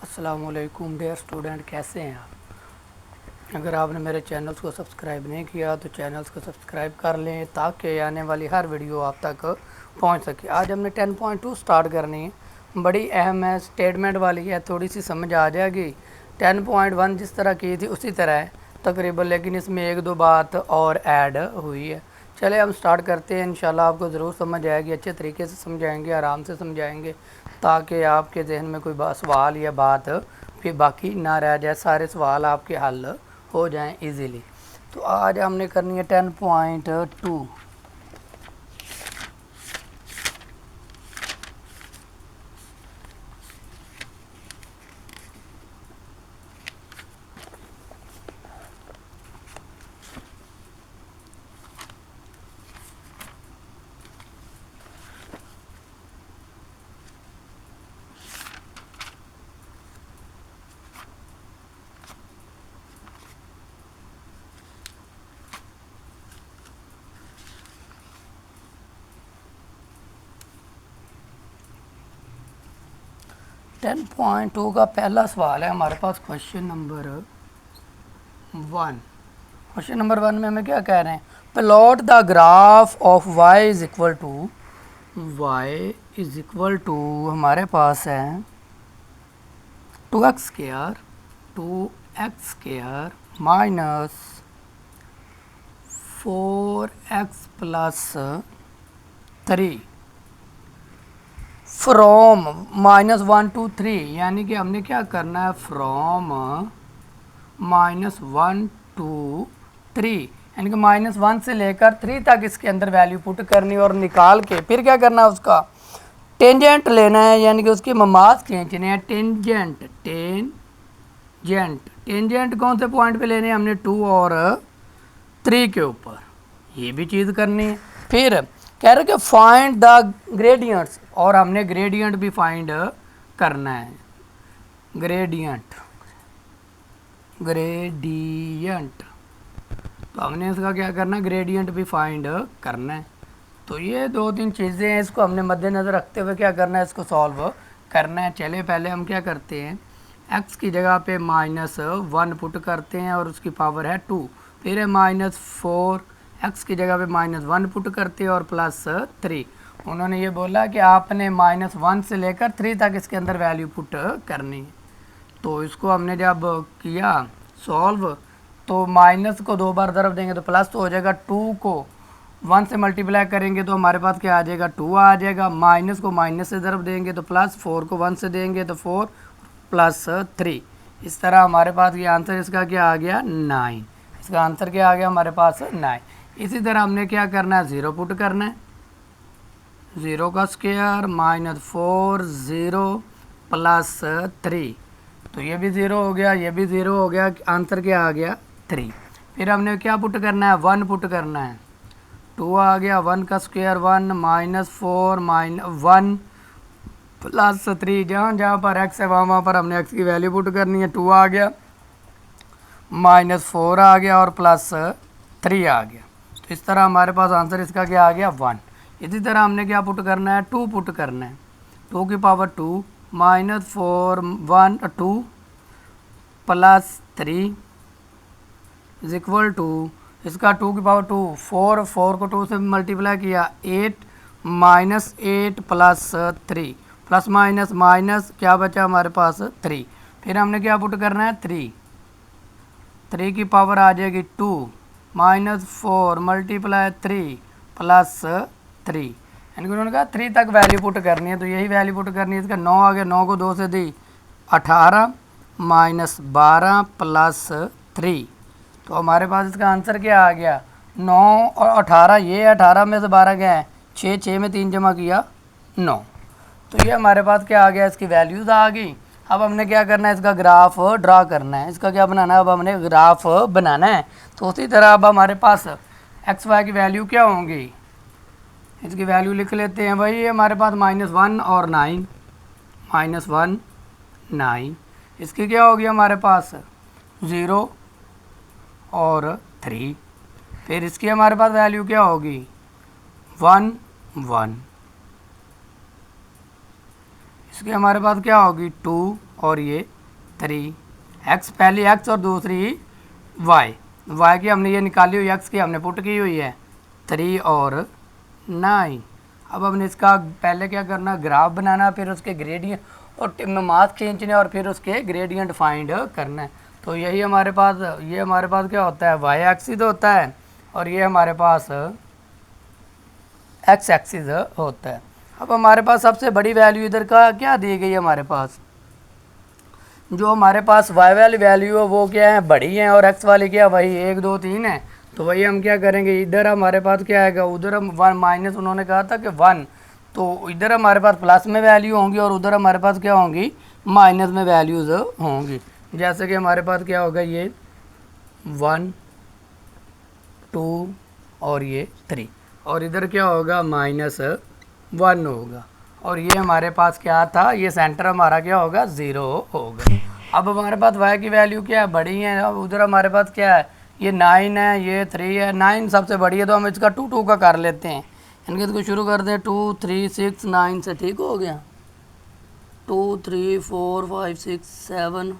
अस्सलामुअलैकुम dear student, कैसे हैं आप। अगर आपने मेरे चैनल्स को सब्सक्राइब नहीं किया तो चैनल्स को सब्सक्राइब कर लें ताकि आने वाली हर वीडियो आप तक पहुंच सके। आज हमने 10.2 स्टार्ट करनी है, बड़ी अहम है, स्टेटमेंट वाली है, थोड़ी सी समझ आ जाएगी। 10.1 जिस तरह की थी उसी तरह है तकरीबन, लेकिन इसमें एक दो बात और ऐड हुई है। चले हम स्टार्ट करते हैं। इंशाल्लाह आपको ज़रूर समझ आएगी, अच्छे तरीके से समझाएंगे, आराम से समझाएंगे ताकि आपके जहन में कोई सवाल या बात फिर बाकी ना रह जाए, सारे सवाल आपके हल हो जाएं इजीली। तो आज हमने करनी है 10.2। 10.2 का पहला सवाल है हमारे पास, क्वेश्चन नंबर 1। क्वेश्चन नंबर 1 में हमें क्या कह रहे हैं, plot the graph of y is equal to हमारे पास है 2x² minus 4x plus 3 from -1 to 3, यानी कि हमने क्या करना है, फ्रॉम -1 to 3, यानी कि -1 से लेकर 3 तक इसके अंदर वैल्यू पुट करनी और निकाल के फिर क्या करना है, उसका टेंजेंट लेना है, यानी कि उसके ममाज खींचने हैं। टेंजेंट कौन से पॉइंट पे लेने हैं, हमने 2 और 3 के ऊपर, ये भी चीज़ करनी है। फिर कह रहे कि फाइंड द ग्रेडियंट्स, और हमने ग्रेडियंट भी फाइंड करना है। ग्रेडियंट तो हमने इसका क्या करना है, ग्रेडियंट भी फाइंड करना है। तो ये 2-3 चीज़ें हैं, इसको हमने मद्देनज़र रखते हुए क्या करना है, इसको सॉल्व करना है। चले पहले हम क्या करते हैं, x की जगह पे -1 पुट करते हैं और उसकी पावर है 2। फिर है -4, x की जगह पे -1 पुट करते हैं और +3। उन्होंने ये बोला कि आपने -1 से लेकर 3 तक इसके अंदर वैल्यू पुट करनी है। तो इसको हमने जब किया सॉल्व, तो माइनस को 2 बार ज़रब देंगे तो प्लस तो हो जाएगा, 2 को 1 से मल्टीप्लाई करेंगे तो हमारे पास क्या आ जाएगा, 2 आ जाएगा। माइनस को माइनस से ज़रब देंगे तो प्लस, 4 को 1 से देंगे तो 4 प्लस 3। इस तरह हमारे पास ये आंसर इसका क्या आ गया, 9। इसका आंसर क्या आ गया हमारे पास, 9। इसी तरह हमने क्या करना है, 0 पुट करना है। 0 का स्क्वायर -4 0 प्लस 3, तो ये भी 0 हो गया, ये भी 0 हो गया, आंसर क्या आ गया, 3। फिर हमने क्या पुट करना है, 1 पुट करना है। 2 आ गया, 1 का स्क्वायर 1 -4 -1 प्लस 3, जहाँ जहाँ पर x है वहाँ पर हमने x की वैल्यू पुट करनी है। 2 आ गया, -4 आ गया और +3 आ गया। तो इस तरह हमारे पास आंसर इसका क्या आ गया, 1। इसी तरह हमने क्या पुट करना है, 2 पुट करना है। 2 की power 2 -4 1 2 plus 3 is equal to, इसका 2 की पावर 2 4 को 2 से मल्टीप्लाई किया 8 -8 प्लस 3 प्लस माइनस माइनस क्या बचा हमारे पास, 3। फिर हमने क्या पुट करना है, 3 की पावर आ जाएगी 2 -4 मल्टीप्लाई 3 प्लस 3, यानी कि उन्होंने कहा 3 तक वैल्यू पुट करनी है। तो यही वैल्यू पुट करनी है। इसका 9 आ गया, 9 को 2 से दी 18 -12 प्लस 3, तो हमारे पास इसका आंसर क्या आ गया, 9 और 18। ये 18 में से 12 क्या है, 6 में 3 जमा किया 9। तो ये हमारे पास क्या आ गया, इसकी वैल्यूज़ आ गई। अब हमने क्या करना है, इसका ग्राफ ड्रा करना है। इसका क्या बनाना है, अब हमने ग्राफ बनाना है। तो उसी तरह अब हमारे पास एक्स वाई की वैल्यू क्या होंगी, इसकी वैल्यू लिख लेते हैं भाई। हमारे पास -1 और 9, -1 9, इसकी क्या होगी हमारे पास 0 और 3। फिर इसकी हमारे पास वैल्यू क्या होगी, 1 1। इसकी हमारे पास क्या होगी 2 और ये 3, एक्स पहली एक्स और दूसरी वाई, वाई की हमने ये निकाली हुई, एक्स की हमने पुट की हुई है 3 और 9। अब हमने इसका पहले क्या करना, ग्राफ बनाना, फिर उसके ग्रेडियंट और मास खींचने और फिर उसके ग्रेडियंट फाइंड करना है। तो यही हमारे पास, ये हमारे पास क्या होता है, वाई एक्सिस होता है और ये हमारे पास एक्स एक्सिस होता है। अब हमारे पास सबसे बड़ी वैल्यू इधर का क्या दी गई है, हमारे पास जो हमारे पास वाई वाली वैल्यू है वो क्या है, बड़ी है, और एक्स वाली क्या, वही 1 2 3 है। तो वही हम क्या करेंगे, इधर हमारे पास क्या आएगा, उधर हम 1 माइनस, उन्होंने कहा था कि 1, तो इधर हमारे पास प्लस में वैल्यू होंगी और उधर हमारे पास क्या होंगी, माइनस में वैल्यूज़ होंगी। जैसे कि हमारे पास क्या होगा, ये 1 2 और ये 3, और इधर क्या होगा, -1 होगा, और ये हमारे पास क्या था, ये सेंटर हमारा क्या होगा, 0 होगा। अब हमारे पास y की वैल्यू क्या है, बड़ी है, अब उधर हमारे पास क्या है, ये 9 है, ये 3 है, 9 सबसे बड़ी है, तो हम इसका 2 2 का कर लेते हैं। इनके इसको शुरू कर दें, 2 3 6 9 से, ठीक हो गया, 2 3 4 5 6 7,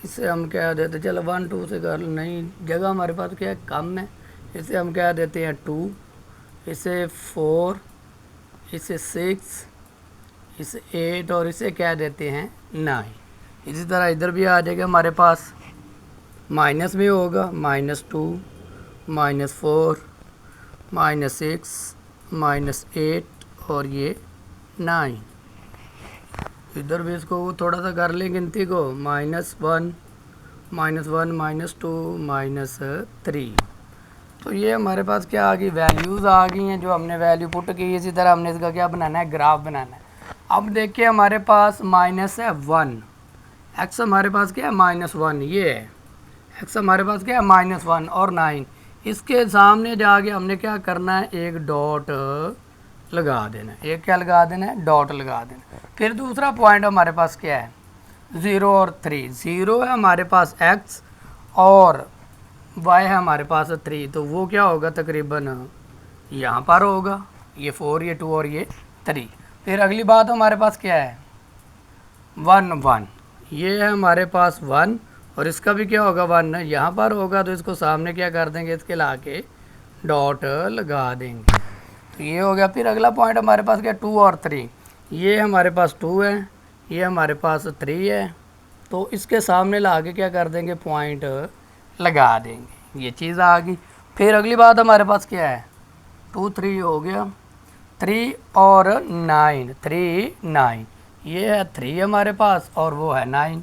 इसे हम क्या देते, चलो 1 2 से कर, नहीं जगह हमारे पास क्या है, कम है, इसे हम क्या देते हैं 2, इसे 4, इसे 6, इसे 8 और इसे क्या देते हैं 9। इसी तरह इधर भी आ जाएगा हमारे पास, माइनस में होगा, -2 -4 -6 -8 और ये 9। इधर भी इसको थोड़ा सा कर लें गिनती को, -1 -2 -3। तो ये हमारे पास क्या आ गई, वैल्यूज़ आ गई हैं जो हमने वैल्यू पुट की। इसी तरह हमने इसका क्या बनाना है, ग्राफ बनाना है। अब देखिए हमारे पास -1, एक्स हमारे पास क्या है, -1, ये है एक्स हमारे पास क्या है, -1 और 9, इसके सामने जाके हमने क्या करना है, एक डॉट लगा देना है, एक क्या लगा देना है, डॉट लगा देना है। फिर दूसरा पॉइंट हमारे पास क्या है, 0 और 3, 0 है हमारे पास x और y है हमारे पास 3, तो वो क्या होगा, तकरीबन यहाँ पर होगा, ये 4 ये 2 और ये 3। फिर अगली बात हमारे पास क्या है, 1 1, ये है हमारे पास 1 और इसका भी क्या होगा, 1 यहाँ पर होगा, तो इसको सामने क्या कर देंगे, इसके ला के डॉट लगा देंगे, तो ये हो गया। फिर अगला पॉइंट हमारे पास क्या, 2 और 3, ये हमारे पास 2 है, ये हमारे पास 3 है, तो इसके सामने ला के क्या कर देंगे, पॉइंट लगा देंगे, ये चीज़ आ गई। फिर अगली बात हमारे पास क्या है, 2 3 हो गया, 3 और 9, 3 9, ये है 3 हमारे पास और वो है 9,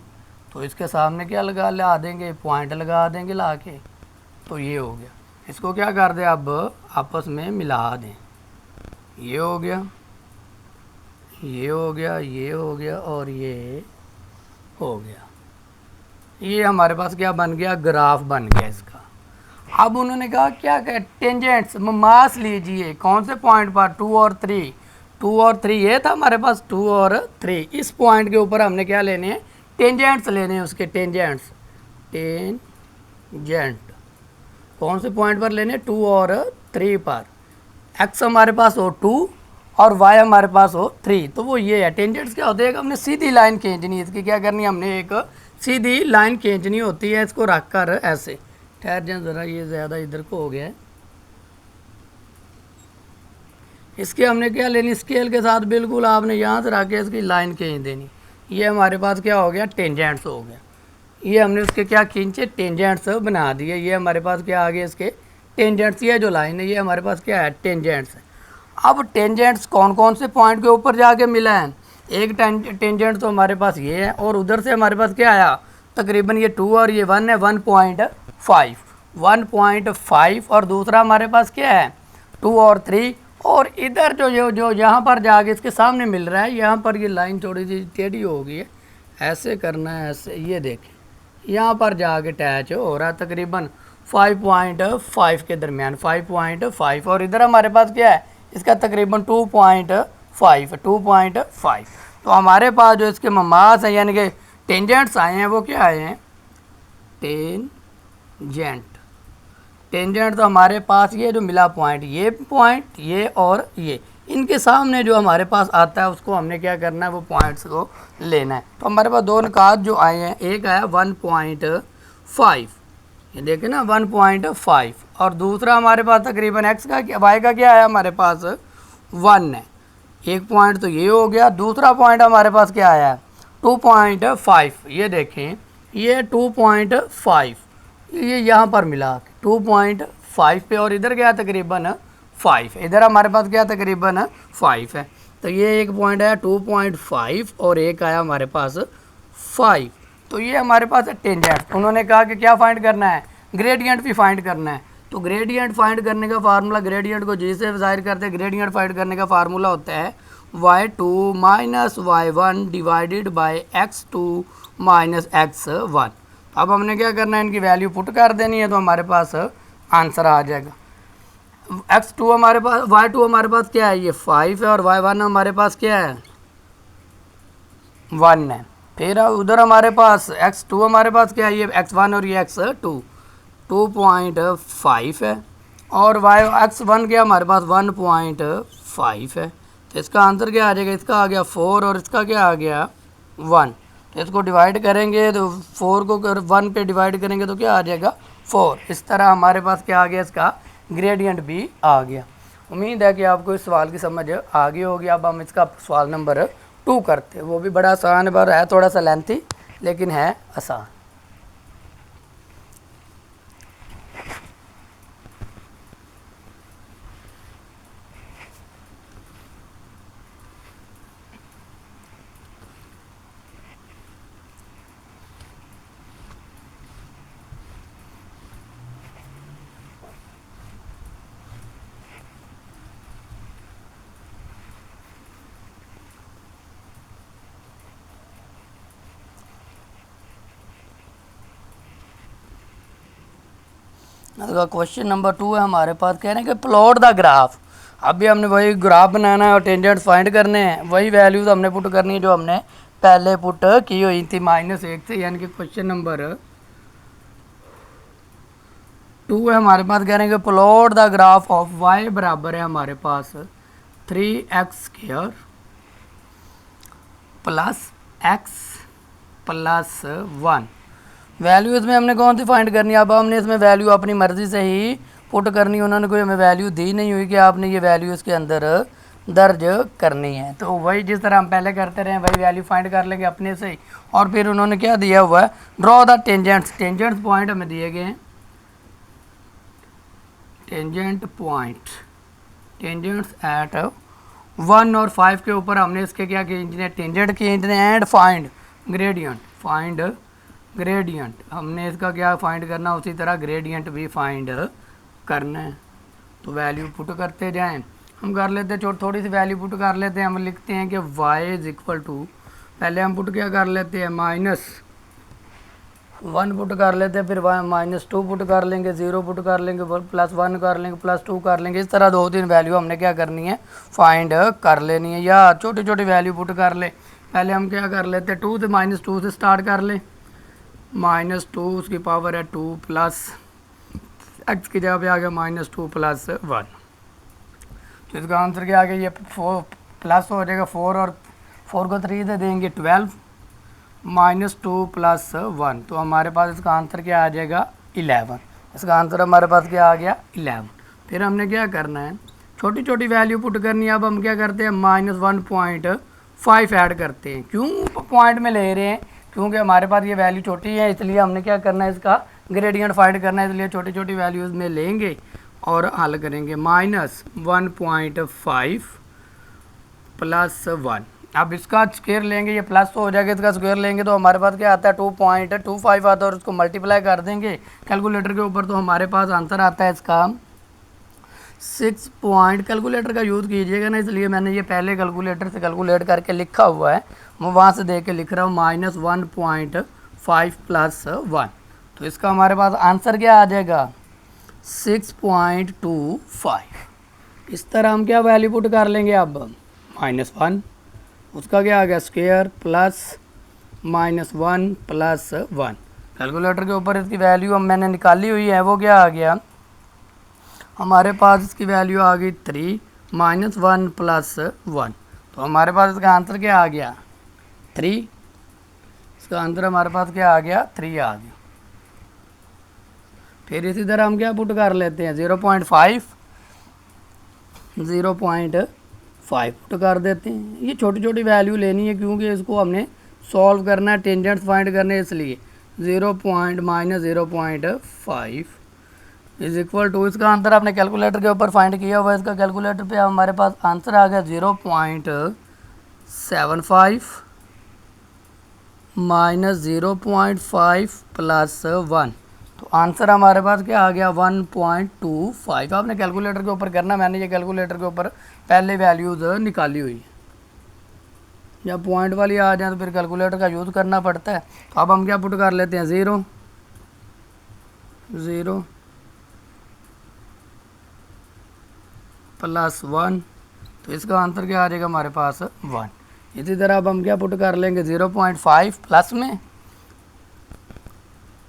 तो इसके सामने क्या ला देंगे, पॉइंट लगा देंगे ला के, तो ये हो गया। इसको क्या कर दें, अब आपस में मिला दें, ये हो गया, ये हो गया, ये हो गया और ये हो गया। ये हमारे पास क्या बन गया, ग्राफ बन गया इसका। अब उन्होंने कहा क्या कहे, टेंजेंट्स मास लीजिए, कौन से पॉइंट पर, 2 और 3, 2 और 3 ये था हमारे पास, 2 और 3, इस पॉइंट के ऊपर हमने क्या लेने हैं, टेंजेंट्स लेने हैं, उसके टेंजेंट्स, टेंजेंट कौन से पॉइंट पर लेने, 2 और 3 पर, एक्स हमारे पास हो 2 और y हमारे पास हो 3, तो वो ये है। टेंजेंट्स क्या होते हैं, हमने सीधी लाइन खींचनी है, इसकी क्या करनी है, हमने एक सीधी लाइन खींचनी होती है, इसको रख कर ऐसे, ठहर जाए ज़रा, ये ज़्यादा इधर को हो गया है, इसके हमने क्या लेनी, स्केल के साथ बिल्कुल आपने यहाँ से रख के इसकी लाइन खींच देनी, ये हमारे पास क्या हो गया, टेंजेंट्स हो गया। ये हमने उसके क्या खींचे, टेंजेंट्स बना दिए, ये हमारे पास क्या आ गया, इसके टेंजेंट्स, ये जो लाइन है ये हमारे पास क्या है, टेंजेंट्स है। अब टेंजेंट्स कौन कौन से पॉइंट के ऊपर जाके मिला है, एक टेंजेंट तो हमारे पास ये है और उधर से हमारे पास क्या आया, तकरीबन ये 2 और ये 1 है, 1.5 और दूसरा हमारे पास क्या है, 2 और 3, और इधर जो यहाँ पर जाके इसके सामने मिल रहा है, यहाँ पर ये लाइन थोड़ी सी टेढ़ी हो गई है, ऐसे करना है, ऐसे, ये देखें यहाँ पर जाके अटैच हो रहा है, तकरीबन 5.5 के दरमियान, 5.5, और इधर हमारे पास क्या है, इसका तकरीबन 2.5। तो हमारे पास जो इसके मास हैं यानी कि टेंजेंट्स आए हैं वो क्या आए हैं, टेंजेंट्स टेंजेंट तो हमारे पास ये जो मिला पॉइंट ये और ये, इनके सामने जो हमारे पास आता है उसको हमने क्या करना है, वो पॉइंट्स को लेना है। तो हमारे पास दो निकात जो आए हैं, एक आया 1.5, ये देखें ना 1.5, और दूसरा हमारे पास तकरीबन एक्स का वाई का क्या है, हमारे पास 1 है। एक पॉइंट तो ये हो गया, दूसरा पॉइंट हमारे पास क्या आया है 2.5, ये देखें ये 2.5, ये यहाँ पर मिला 2.5 पे, और इधर क्या तकरीबन 5, इधर हमारे पास क्या तकरीबन 5 है। तो ये एक पॉइंट आया 2.5 और एक आया हमारे पास 5, तो ये हमारे पास है टेंजेंट। उन्होंने कहा कि क्या फाइंड करना है, ग्रेडियंट भी फाइंड करना है। तो ग्रेडियंट फाइंड करने का फार्मूला, ग्रेडियंट को जी से जाहिर करते हैं, ग्रेडियंट फाइंड करने का फार्मूला होता है y2 minus y1 divided by x2 minus x1। अब हमने क्या करना है, इनकी वैल्यू पुट कर देनी है, तो हमारे पास आंसर आ जाएगा। x2 हमारे पास, y2 हमारे पास क्या है, ये 5 है, और y1 हमारे पास क्या है 1 है। फिर उधर हमारे पास x2 हमारे पास क्या है, ये x1 और ये x2 2.5 है, और x1 क्या हमारे पास 1.5 है। तो इसका आंसर क्या आ जाएगा, इसका आ गया 4 और इसका क्या आ गया 1। तो इसको डिवाइड करेंगे तो 4 को 1 पे डिवाइड करेंगे तो क्या आ जाएगा 4। इस तरह हमारे पास क्या आ गया, इसका ग्रेडियंट भी आ गया। उम्मीद है कि आपको इस सवाल की समझ आ गई होगी। अब हम इसका सवाल नंबर 2 करते हैं, वो भी बड़ा आसान पर है, थोड़ा सा लेंथी लेकिन है आसान। क्वेश्चन नंबर 2 है हमारे पास, कह रहे हैं कि प्लॉट द ग्राफ। अभी हमने वही ग्राफ बनाना है और टेंजेंट फाइंड करने हैं, वही वैल्यूज हमने पुट करनी है जो हमने पहले पुट की हुई थी -1 से, यानी कि क्वेश्चन नंबर 2 है हमारे पास। कह रहे हैं कि plot the graph of y बराबर है हमारे पास 3x² plus x plus 1। Value इसमें हमने कौन सी फाइंड करनी है, अब हमने इसमें वैल्यू अपनी मर्ज़ी से ही पुट करनी है। उन्होंने कोई हमें वैल्यू दी नहीं हुई कि आपने ये वैल्यू इसके अंदर दर्ज करनी है। तो वही जिस तरह हम पहले करते रहे वही वैल्यू फाइंड कर लेंगे अपने से ही। और फिर उन्होंने क्या दिया हुआ है, draw the tangents. Tangents point हमें दिए गए हैं, टेंजेंट पॉइंट, टेंजेंट्स एट 1 और 5 के ऊपर हमने इसके क्या किए, टेंजेंट किए and find gradient. Find gradient, हमने इसका क्या फाइंड करना, उसी तरह ग्रेडियंट भी फाइंड करना है। तो वैल्यू पुट करते जाएं, हम कर लेते हैं थोड़ी सी वैल्यू पुट कर लेते हैं। हम लिखते हैं कि y इज इक्वल टू, पहले हम पुट क्या कर लेते हैं -1 पुट कर लेते हैं, फिर -2 पुट कर लेंगे, 0 पुट कर लेंगे, +1 कर लेंगे, +2 कर लेंगे। इस तरह 2-3 वैल्यू हमने क्या करनी है, फाइंड कर लेनी है, या छोटी छोटी वैल्यू पुट कर ले। पहले हम क्या कर लेते हैं, 2 से -2 से स्टार्ट कर ले, -2 उसकी पावर है 2 प्लस x की जगह पे आ गया -2 + 1। तो इसका आंसर क्या आ गया, ये 4 प्लस हो जाएगा 4, और 4 को 3 से देंगे 12 -2 + 1। तो हमारे पास इसका आंसर क्या आ जाएगा 11। इसका आंसर हमारे पास क्या आ गया 11। फिर हमने क्या करना है, छोटी छोटी वैल्यू पुट करनी है। अब हम क्या करते हैं, -1.5 ऐड करते हैं। क्यों पॉइंट में ले रहे हैं, क्योंकि हमारे पास ये वैल्यू छोटी है, इसलिए हमने क्या करना है, इसका ग्रेडियंट फाइंड करना है। इसलिए छोटी छोटी वैल्यूज़ में लेंगे और हल करेंगे। -1.5 + 1, अब इसका स्क्वायर लेंगे, ये प्लस तो हो जाएगा, इसका स्क्वायर लेंगे तो हमारे पास क्या आता है 2.25 आता है, और उसको मल्टीप्लाई कर देंगे कैलकुलेटर के ऊपर, तो हमारे पास आंसर आता है इसका 6 पॉइंट। कैलकुलेटर का यूज़ कीजिएगा ना, इसलिए मैंने ये पहले कैलकुलेटर से कैलकुलेट करके लिखा हुआ है, मैं वहाँ से देख के लिख रहा हूँ -1.5 + 1। तो इसका हमारे पास आंसर क्या आ जाएगा 6.25। इस तरह हम क्या वैल्यू पुट कर लेंगे, अब -1 उसका क्या आ गया स्क्वायर प्लस -1 + 1। कैलकुलेटर के ऊपर इसकी वैल्यू हम मैंने निकाली हुई है, वो क्या आ गया हमारे पास, इसकी वैल्यू आ गई 3 - 1 + 1। तो हमारे पास इसका आंसर क्या आ गया 3। इसका आंसर हमारे पास क्या आ गया 3 आ गया। फिर इसी तरह हम क्या पुट कर लेते हैं 0.5 पुट कर देते हैं। ये छोटी छोटी वैल्यू लेनी है क्योंकि इसको हमने सॉल्व करना है, टेंजेंट्स फाइंड करने हैं, इसलिए 0.-0.5 इज इक्वल टू, इसका आंसर आपने कैलकुलेटर के ऊपर फाइंड किया हुआ है। इसका कैलकुलेटर पे हमारे पास आंसर आ गया 0.75 - 0.5 + 1। तो आंसर हमारे पास क्या आ गया 1.25। आपने कैलकुलेटर के ऊपर करना, मैंने ये कैलकुलेटर के ऊपर पहले वैल्यूज़ निकाली हुई है। जब पॉइंट वाली आ जाए तो फिर कैलकुलेटर का यूज़ करना पड़ता है। तो अब हम क्या पुट कर लेते हैं 0 + 1। तो इसका आंसर क्या आ जाएगा हमारे पास 1। इसी तरह अब हम क्या पुट कर लेंगे 0.5 प्लस में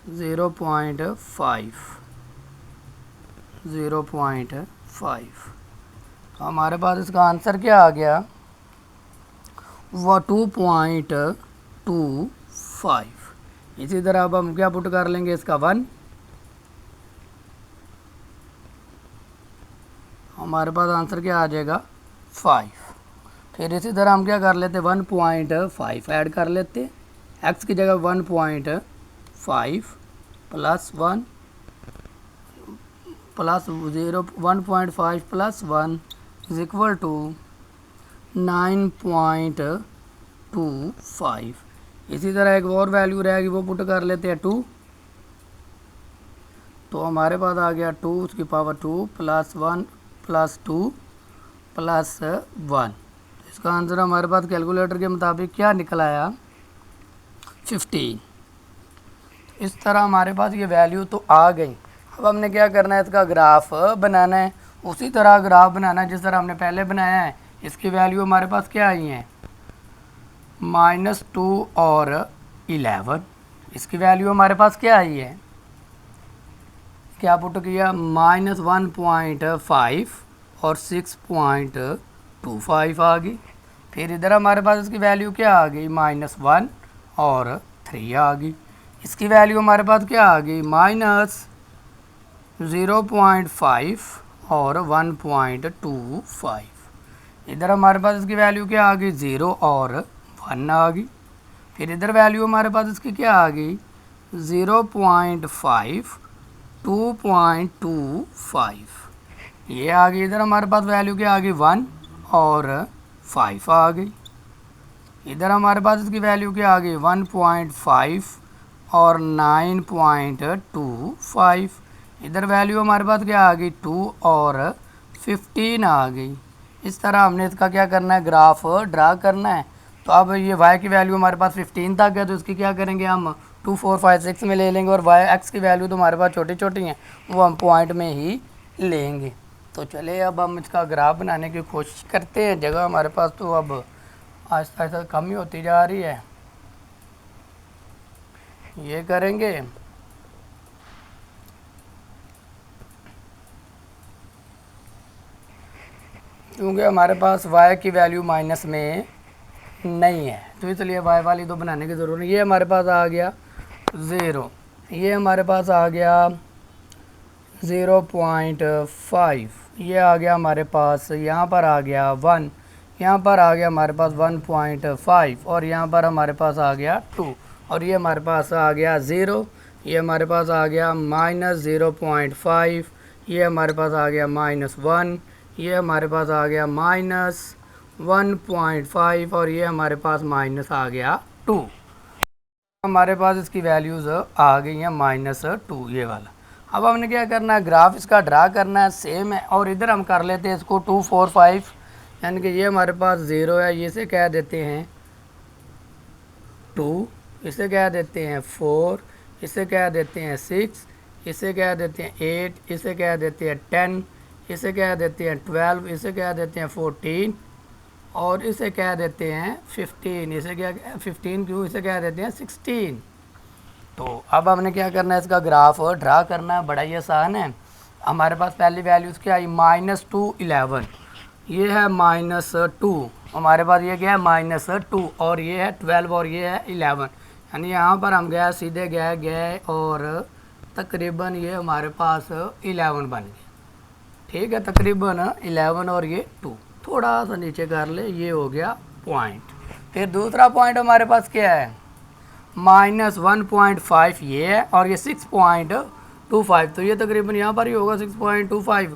0.5 तो हमारे पास इसका आंसर क्या आ गया वो 2.25। इसी तरह अब हम क्या पुट कर लेंगे इसका 1। हमारे पास आंसर क्या आ जाएगा 5। फिर इसी तरह हम क्या कर लेते 1.5 ऐड कर लेते, x की जगह 1.5 + 1 + 0 1.5 + 1 इज इक्वल टू 9.25। इसी तरह एक और वैल्यू रहेगी, वो पुट कर लेते हैं 2। तो हमारे पास आ गया 2 उसकी पावर 2 + 1 + 2 + 1। इसका आंसर हमारे पास कैलकुलेटर के मुताबिक क्या निकल आया 15। इस तरह हमारे पास ये वैल्यू तो आ गई। अब हमने क्या करना है, इसका ग्राफ बनाना है। उसी तरह ग्राफ बनाना है जिस तरह हमने पहले बनाया है। इसकी वैल्यू हमारे पास क्या आई है -2 और 11। इसकी वैल्यू हमारे पास क्या आई है, क्या पुट किया -1.5 और 6.25 आ गई। फिर इधर हमारे पास इसकी वैल्यू क्या आ गई -1 और 3 आ गई। इसकी वैल्यू हमारे पास क्या आ गई -0.5 और 1.25। इधर हमारे पास इसकी वैल्यू क्या आ गई 0 और 1 आ गई। फिर इधर वैल्यू हमारे पास इसकी क्या आ गई 0.5 2.25 ये आ गई। इधर हमारे पास वैल्यू क्या आ गई 1 और 5 आ गई। इधर हमारे पास इसकी वैल्यू क्या आ गई 1.5 और 9.25। इधर वैल्यू हमारे पास क्या आ गई 2 और 15 आ गई। इस तरह हमने इसका क्या करना है ग्राफ ड्रा करना है। तो अब ये y की वैल्यू हमारे पास 15 तक है, तो इसकी क्या करेंगे हम 2 4 5 6 में ले लेंगे, और x की वैल्यू तो हमारे पास छोटी छोटी हैं, वो हम पॉइंट में ही लेंगे। तो चले अब हम इसका ग्राफ बनाने की कोशिश करते हैं। जगह हमारे पास तो अब आहिस्ता आहिस्ता कम ही होती जा रही है। ये करेंगे क्योंकि हमारे पास y की वैल्यू माइनस में नहीं है, तो इसलिए y वाली तो बनाने की ज़रूरत नहीं। ये हमारे पास आ गया 0, ये हमारे पास आ गया 0.5, ये आ गया हमारे पास, यहाँ पर आ गया 1, यहाँ पर आ गया हमारे पास 1.5, और यहाँ पर हमारे पास आ गया 2, और ये हमारे पास आ गया 0, ये हमारे पास आ गया -0.5, ये हमारे पास आ गया -1, ये हमारे पास आ गया -1.5, और ये हमारे पास माइनस आ गया 2। हमारे पास इसकी वैल्यूज़ आ गई हैं -2 ये वाला। अब हमने क्या करना है ग्राफ इसका ड्रा करना है, सेम है। और इधर हम कर लेते हैं इसको 2 4 5, यानी कि ये हमारे पास 0 है, ये से कह देते हैं 2, इसे कह देते हैं 4, इसे कह देते हैं 6, इसे कह देते हैं 8, इसे कह देते हैं 10, इसे कह देते हैं 12, इसे कह देते हैं 14, और इसे कह देते हैं 15। इसे क्या 15 क्यों, इसे कह देते हैं 16। तो अब हमने क्या करना है, इसका ग्राफ ड्रा करना है, बड़ा ही आसान है। हमारे पास पहली वैल्यूज़ क्या आई, -2 11, ये है -2, हमारे पास ये क्या है -2, और ये है 12 और ये है 11, यानी यहाँ पर हम गए सीधे गए और तकरीबन ये हमारे पास 11 बन गया। ठीक है, तकरीबन 11 और ये 2, थोड़ा सा नीचे कर ले, ये हो गया पॉइंट। फिर दूसरा पॉइंट हमारे पास क्या है, -1.5 ये है और ये 6.25, तो ये तकरीबन यहाँ पर ही होगा 6.25,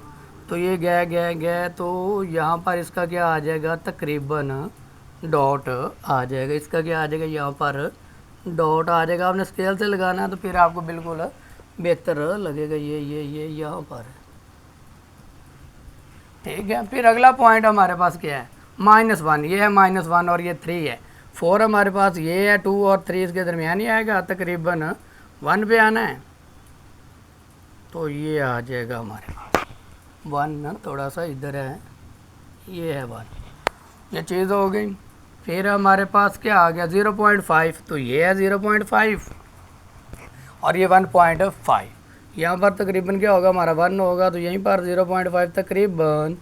तो ये गए तो यहाँ पर इसका क्या आ जाएगा, तकरीबन डॉट आ जाएगा, इसका क्या आ जाएगा, यहाँ पर डॉट आ जाएगा। आपने स्केल से लगाना है तो फिर आपको बिल्कुल बेहतर लगेगा, ये यहाँ पर, ठीक है। फिर अगला पॉइंट हमारे पास क्या है, -1, ये है -1 और ये 3 है, 4 हमारे पास ये है, 2 और 3 इसके दरमियान ही आएगा, तकरीबन 1 पे आना है, तो ये आ जाएगा हमारे पास 1, थोड़ा सा इधर है, ये है 1, ये चीज़ हो गई। फिर हमारे पास क्या आ गया 0.5, तो ये है 0.5 और ये 1.5, यहाँ पर तकरीबन क्या होगा हमारा 1 होगा, तो यहीं पर 0.5 तकरीबन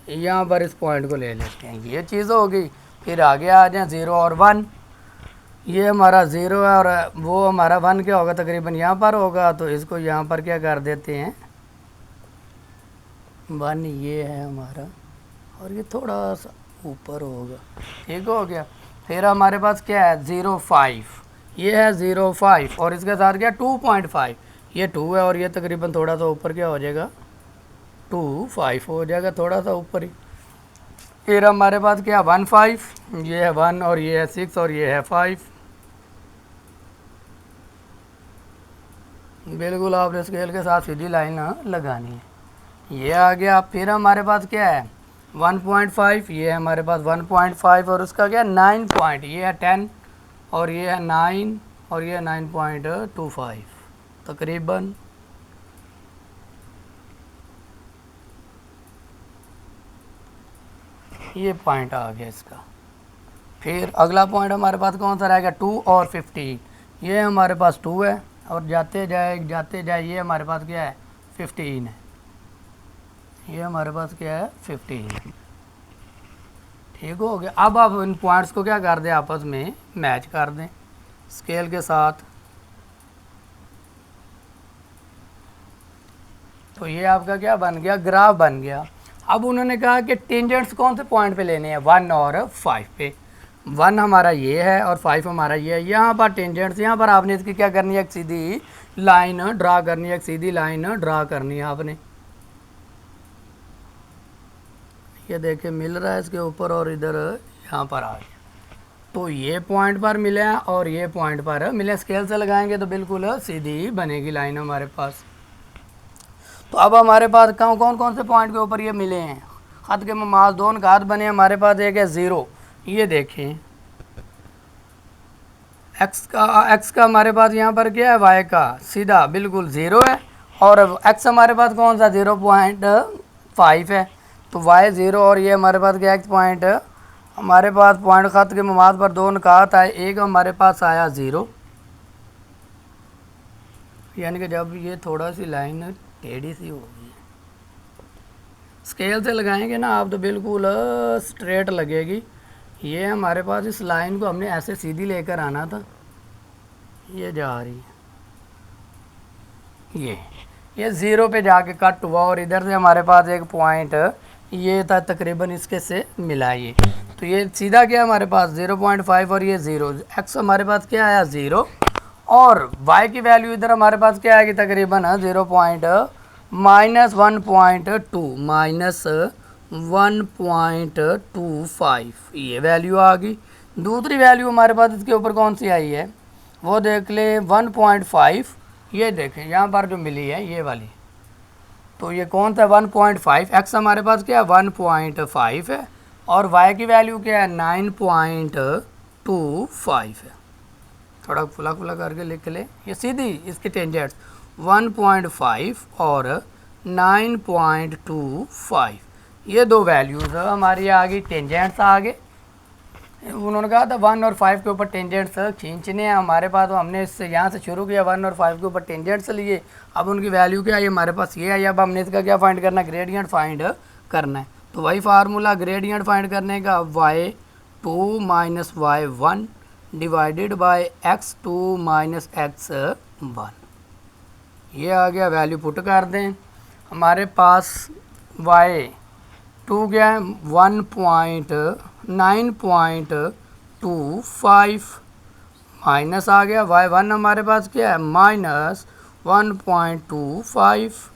यहाँ पर इस पॉइंट को ले लेते हैं, ये चीज़ हो गई। फिर आगे आ जाए 0 और 1, ये हमारा 0 है और वो हमारा 1 क्या होगा, तकरीबन यहाँ पर होगा, तो इसको यहाँ पर क्या कर देते हैं 1, ये है हमारा, और ये थोड़ा सा ऊपर होगा, ठीक हो गया। फिर हमारे पास क्या है 0.5, ये है 0.5 और इसके साथ क्या 2.5, ये 2 है और ये तकरीबन थोड़ा सा ऊपर क्या हो जाएगा 2.5 हो जाएगा, थोड़ा सा ऊपर ही। फिर हमारे पास क्या 1.5, ये है 1 और ये है 6 और ये है 5, बिल्कुल आपने स्केल के साथ सीधी लाइन लगानी है, ये आ गया। फिर हमारे पास क्या है 1.5, ये है हमारे पास 1.5 और उसका क्या 9 पॉइंट, ये है 10 और ये है 9 और ये है 9.25 तकरीबन, ये पॉइंट आ गया इसका। फिर अगला पॉइंट हमारे पास कौन सा रहेगा 2 और 15, ये हमारे पास 2 है और जाते जाए ये हमारे पास क्या है 15 है, ये हमारे पास क्या है 15, ठीक हो गया। अब आप इन पॉइंट्स को क्या कर दें, आपस में मैच कर दें स्केल के साथ, तो ये आपका क्या बन गया, ग्राफ बन गया। अब उन्होंने कहा कि टेंजेंट्स कौन से पॉइंट पे लेने हैं, 1 और 5 पे, 1 हमारा ये है और 5 हमारा ये है, यहाँ पर टेंजेंट्स, यहाँ पर आपने इसकी क्या करनी है, एक सीधी लाइन ड्रा करनी है, एक सीधी लाइन ड्रा करनी है आपने, ये देखे मिल रहा है इसके ऊपर और इधर यहाँ पर आ गया, तो ये पॉइंट पर मिले हैं और ये पॉइंट पर मिले, स्केल से लगाएंगे तो बिल्कुल सीधी बनेगी लाइन हमारे पास। तो अब हमारे पास कौन से पॉइंट के ऊपर ये मिले हैं, ख़त के ममाज दोनों का हाथ बने, हमारे पास एक है 0, ये देखें x का हमारे पास यहाँ पर क्या है y का सीधा बिल्कुल 0 है और x हमारे पास कौन सा 0.5 है, तो y 0 और ये हमारे पास क्या x पॉइंट, हमारे पास पॉइंट ख़त के ममाज पर दो निकात आए, एक हमारे पास आया 0, यानी कि जब ये थोड़ा सी लाइन टेढ़ी सी होगी, स्केल से लगाएंगे ना आप तो बिल्कुल स्ट्रेट लगेगी। ये हमारे पास इस लाइन को हमने ऐसे सीधी लेकर आना था, ये जा रही है, ये 0 पे जाके कट हुआ और इधर से हमारे पास एक पॉइंट ये था तकरीबन इसके से मिला, ये तो ये सीधा क्या हमारे पास 0.5 और ये 0, x हमारे पास क्या आया 0 और y की वैल्यू इधर हमारे पास क्या आएगी तकरीबन -1.25, ये वैल्यू आ गई। दूसरी वैल्यू हमारे पास इसके ऊपर कौन सी आई है वो देख ले 1.5, ये देखें यहाँ पर जो मिली है ये वाली, तो ये कौन सा 1.5, x हमारे पास क्या है 1.5 है और y की वैल्यू क्या है 9.25 है, थोड़ा फुला करके लिख ले, ये सीधी इसकी टेंजेंट्स 1.5 और 9.25, ये दो वैल्यूज़ हमारी आ गई, टेंजेंट्स आ गए। उन्होंने कहा था 1 और 5 के ऊपर टेंजेंट्स खींचने हैं हमारे पास, तो हमने इससे यहाँ से शुरू किया 1 और 5 के ऊपर टेंजेंट्स लिए। अब उनकी वैल्यू क्या आई हमारे पास ये आई। अब हमने इसका क्या फाइंड करना है, ग्रेडियंट फाइंड करना है। तो वही फार्मूला ग्रेडियंट फाइंड करने का, y2 minus y1 divided by x2 minus x1। ये आ गया, वैल्यू पुट कर दें। हमारे पास y2 क्या है 1.9.25 माइनस आ गया, y1 हमारे पास क्या है माइनस 1.25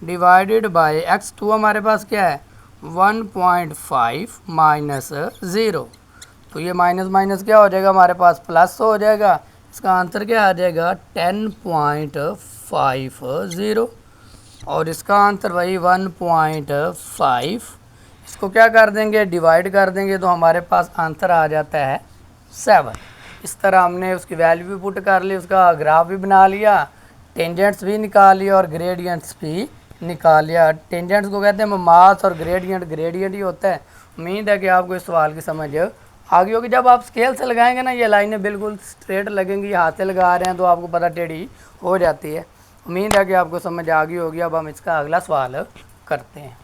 डिवाइडेड बाय x2 हमारे पास क्या है 1.5 माइनस 0। तो ये माइनस माइनस क्या हो जाएगा हमारे पास प्लस हो जाएगा। इसका आंसर क्या आ जाएगा 10.50 और इसका आंसर वही 1.5। इसको क्या कर देंगे डिवाइड कर देंगे तो हमारे पास आंसर आ जाता है 7। इस तरह हमने उसकी वैल्यू भी पुट कर ली, उसका ग्राफ भी बना लिया, टेंजेंट्स भी निकाल लिया और ग्रेडियंट्स भी निकाल लिया। टेंजेंट्स को कहते हैं मास और ग्रेडियंट ग्रेडियंट ही होता है। उम्मीद है कि आपको इस सवाल की समझ आ गई होगी। जब आप स्केल से लगाएंगे ना ये लाइनें बिल्कुल स्ट्रेट लगेंगी, हाथ से लगा रहे हैं तो आपको पता टेढ़ी हो जाती है। उम्मीद है कि आपको समझ आ गई होगी। अब हम इसका अगला सवाल करते हैं।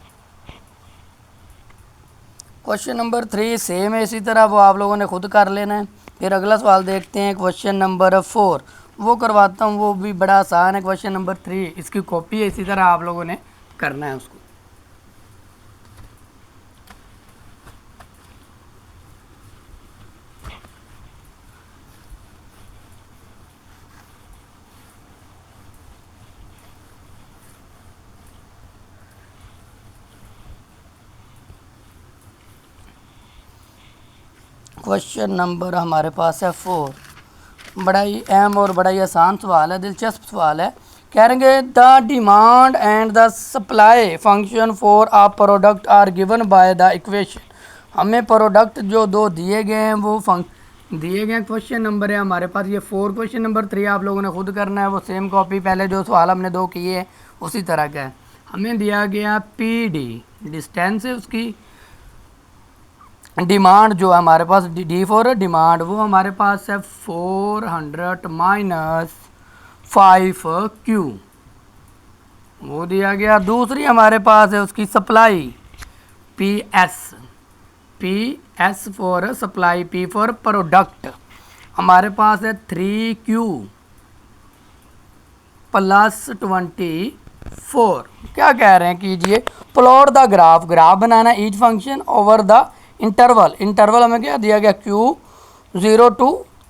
क्वेश्चन नंबर 3 सेम है, इसी तरह वो आप लोगों ने खुद कर लेना है। फिर अगला सवाल देखते हैं क्वेश्चन नंबर 4, वो करवाता हूँ, वो भी बड़ा आसान है। क्वेश्चन नंबर 3 इसकी कॉपी है, इसी तरह आप लोगों ने करना है उसको। क्वेश्चन नंबर हमारे पास है 4, बड़ा ही अहम और बड़ा ही आसान सवाल है, दिलचस्प सवाल है। कह रहे हैं the demand and the supply function for a product are given by the equation. हमें प्रोडक्ट जो दो दिए गए हैं वो दिए गए क्वेश्चन नंबर है हमारे पास ये 4। क्वेश्चन नंबर 3 आप लोगों ने खुद करना है, वो सेम कॉपी पहले जो सवाल हमने 2 किए हैं उसी तरह का है। हमें दिया गया PD डिस्टेंस है, उसकी डिमांड जो है हमारे पास डी फॉर डिमांड वो हमारे पास है 400 माइनस 5Q वो दिया गया। दूसरी हमारे पास है उसकी supply PS for supply, P for product हमारे पास है 3Q प्लस 24। क्या कह रहे हैं कीजिए plot the graph, graph banana each function over the interval हमें क्या दिया गया Q0 to